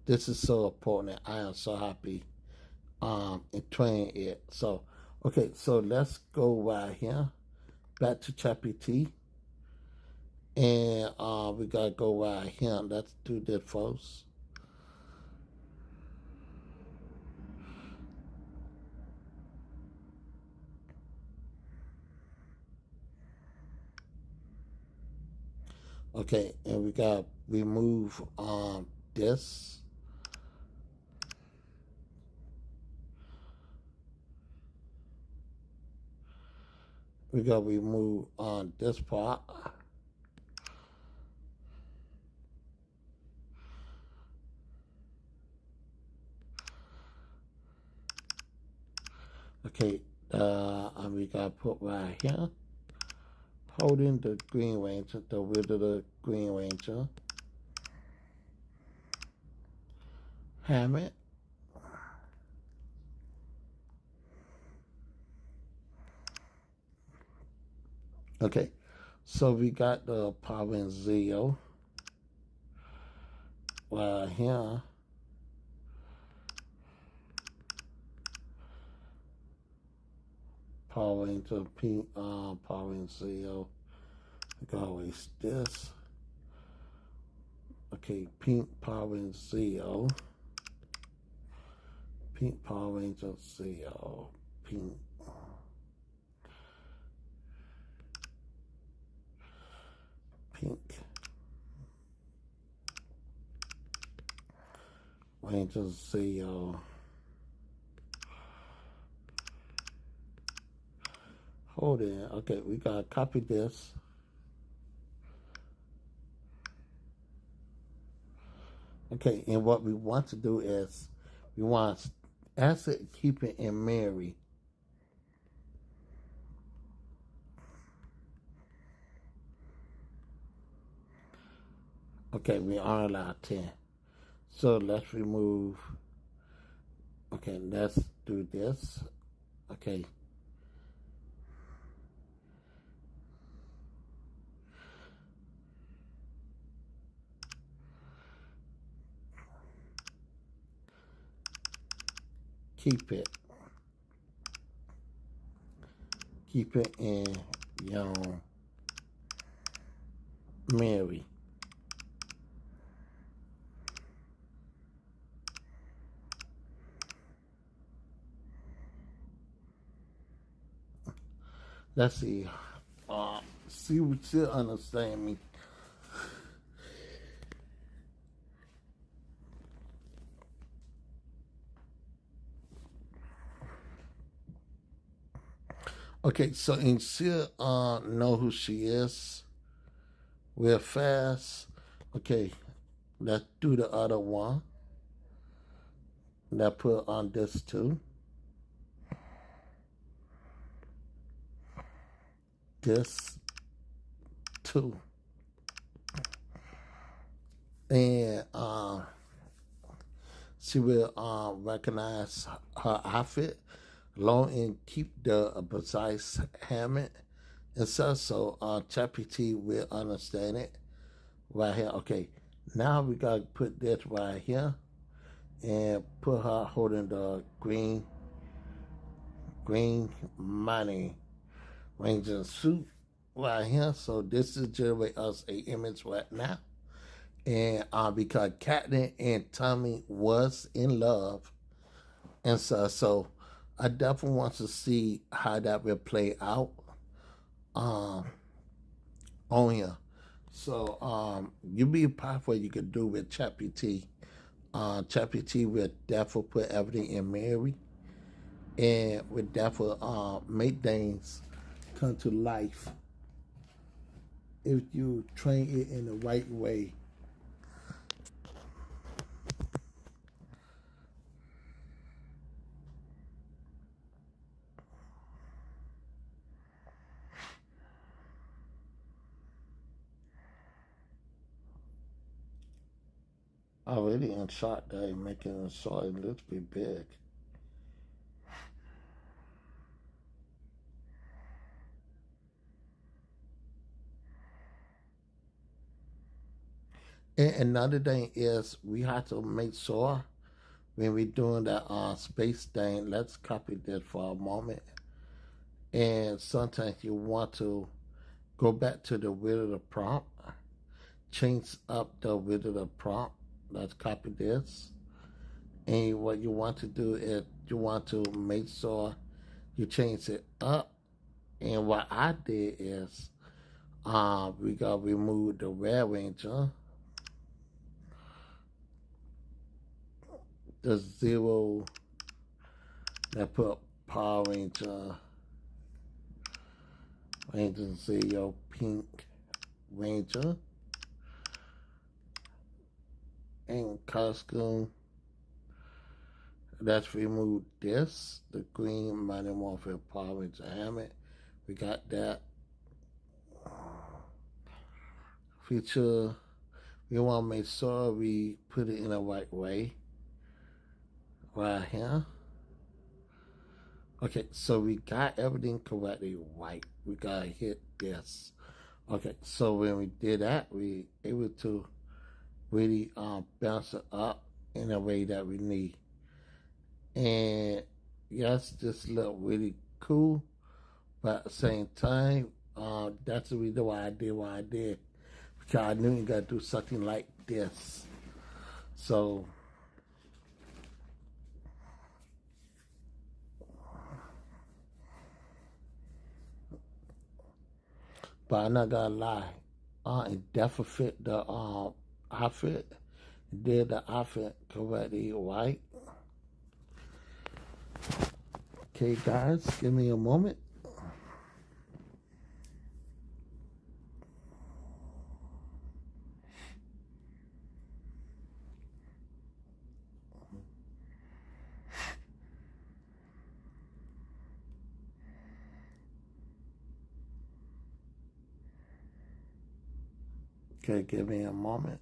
This is so important. I am so happy and train it. So okay, so let's go right here back to ChatGPT, and we gotta go right here. Let's do this first. Okay, and we gotta remove this. We gotta remove this part. Okay, and we gotta put right here, holding the Green Ranger, the width of the Green Ranger. Ham it. Okay, so we got the power and zero right here. Power into pink, power and zero. We can always this. Okay, pink power and zero. Pink Power Ranger zero. Pink. Pink. Ranger zero. Hold it. Okay, we gotta copy this. Okay, and what we want to do is we want asset keep it in Mary. Okay, we are allowed 10. So let's remove. Okay, let's do this. Okay. Keep it. Keep it in young Mary. Let's see. See what you understand me. Okay, so and she'll know who she is real fast. Okay, let's do the other one. Let's put on this too. This too. And she will recognize her outfit long and keep the precise helmet and such. So ChatGPT will understand it right here. Okay, now we gotta put this right here and put her holding the green money ranger suit right here. So this is generate us a image right now. And because Captain and Tommy was in love, and so I definitely want to see how that will play out on here. So you be a part what you can do with ChatGPT. ChatGPT will definitely put everything in Mary, and will definitely make things come to life if you train it in the right way. already in shot there, making it short a little bit big. And another thing is we have to make sure when we're doing that space thing, let's copy this for a moment. And sometimes you want to go back to the width of the prompt, change up the width of the prompt. Let's copy this. And what you want to do is you want to make sure you change it up. And what I did is we got to remove the red ranger, the 0, that put Power Ranger, Ranger 0, Pink Ranger, and costume. Let's remove this, the green Mighty Morphin Power Ranger helmet. We got that. Feature, we want to make sure we put it in the right way. Right here. Okay, so we got everything correctly right. We gotta hit this. Okay, so when we did that, we able to really bounce it up in a way that we need. And yes, this look really cool, but at the same time, that's the reason why I did what I did, because I knew you gotta do something like this. So but I'm not gonna lie, it definitely fit the outfit. It did the outfit correctly, right? Okay, guys, give me a moment. Okay, give me a moment.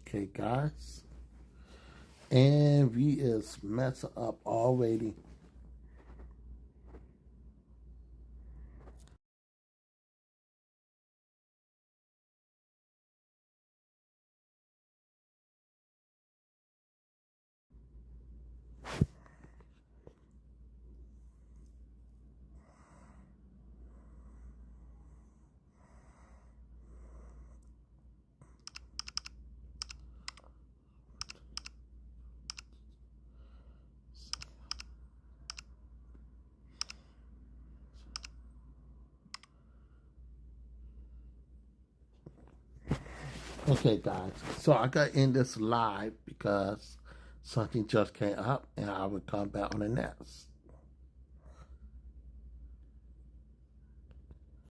Okay, guys. And we is messing up already. Okay, guys. So I got in this live because something just came up, and I will come back on the next.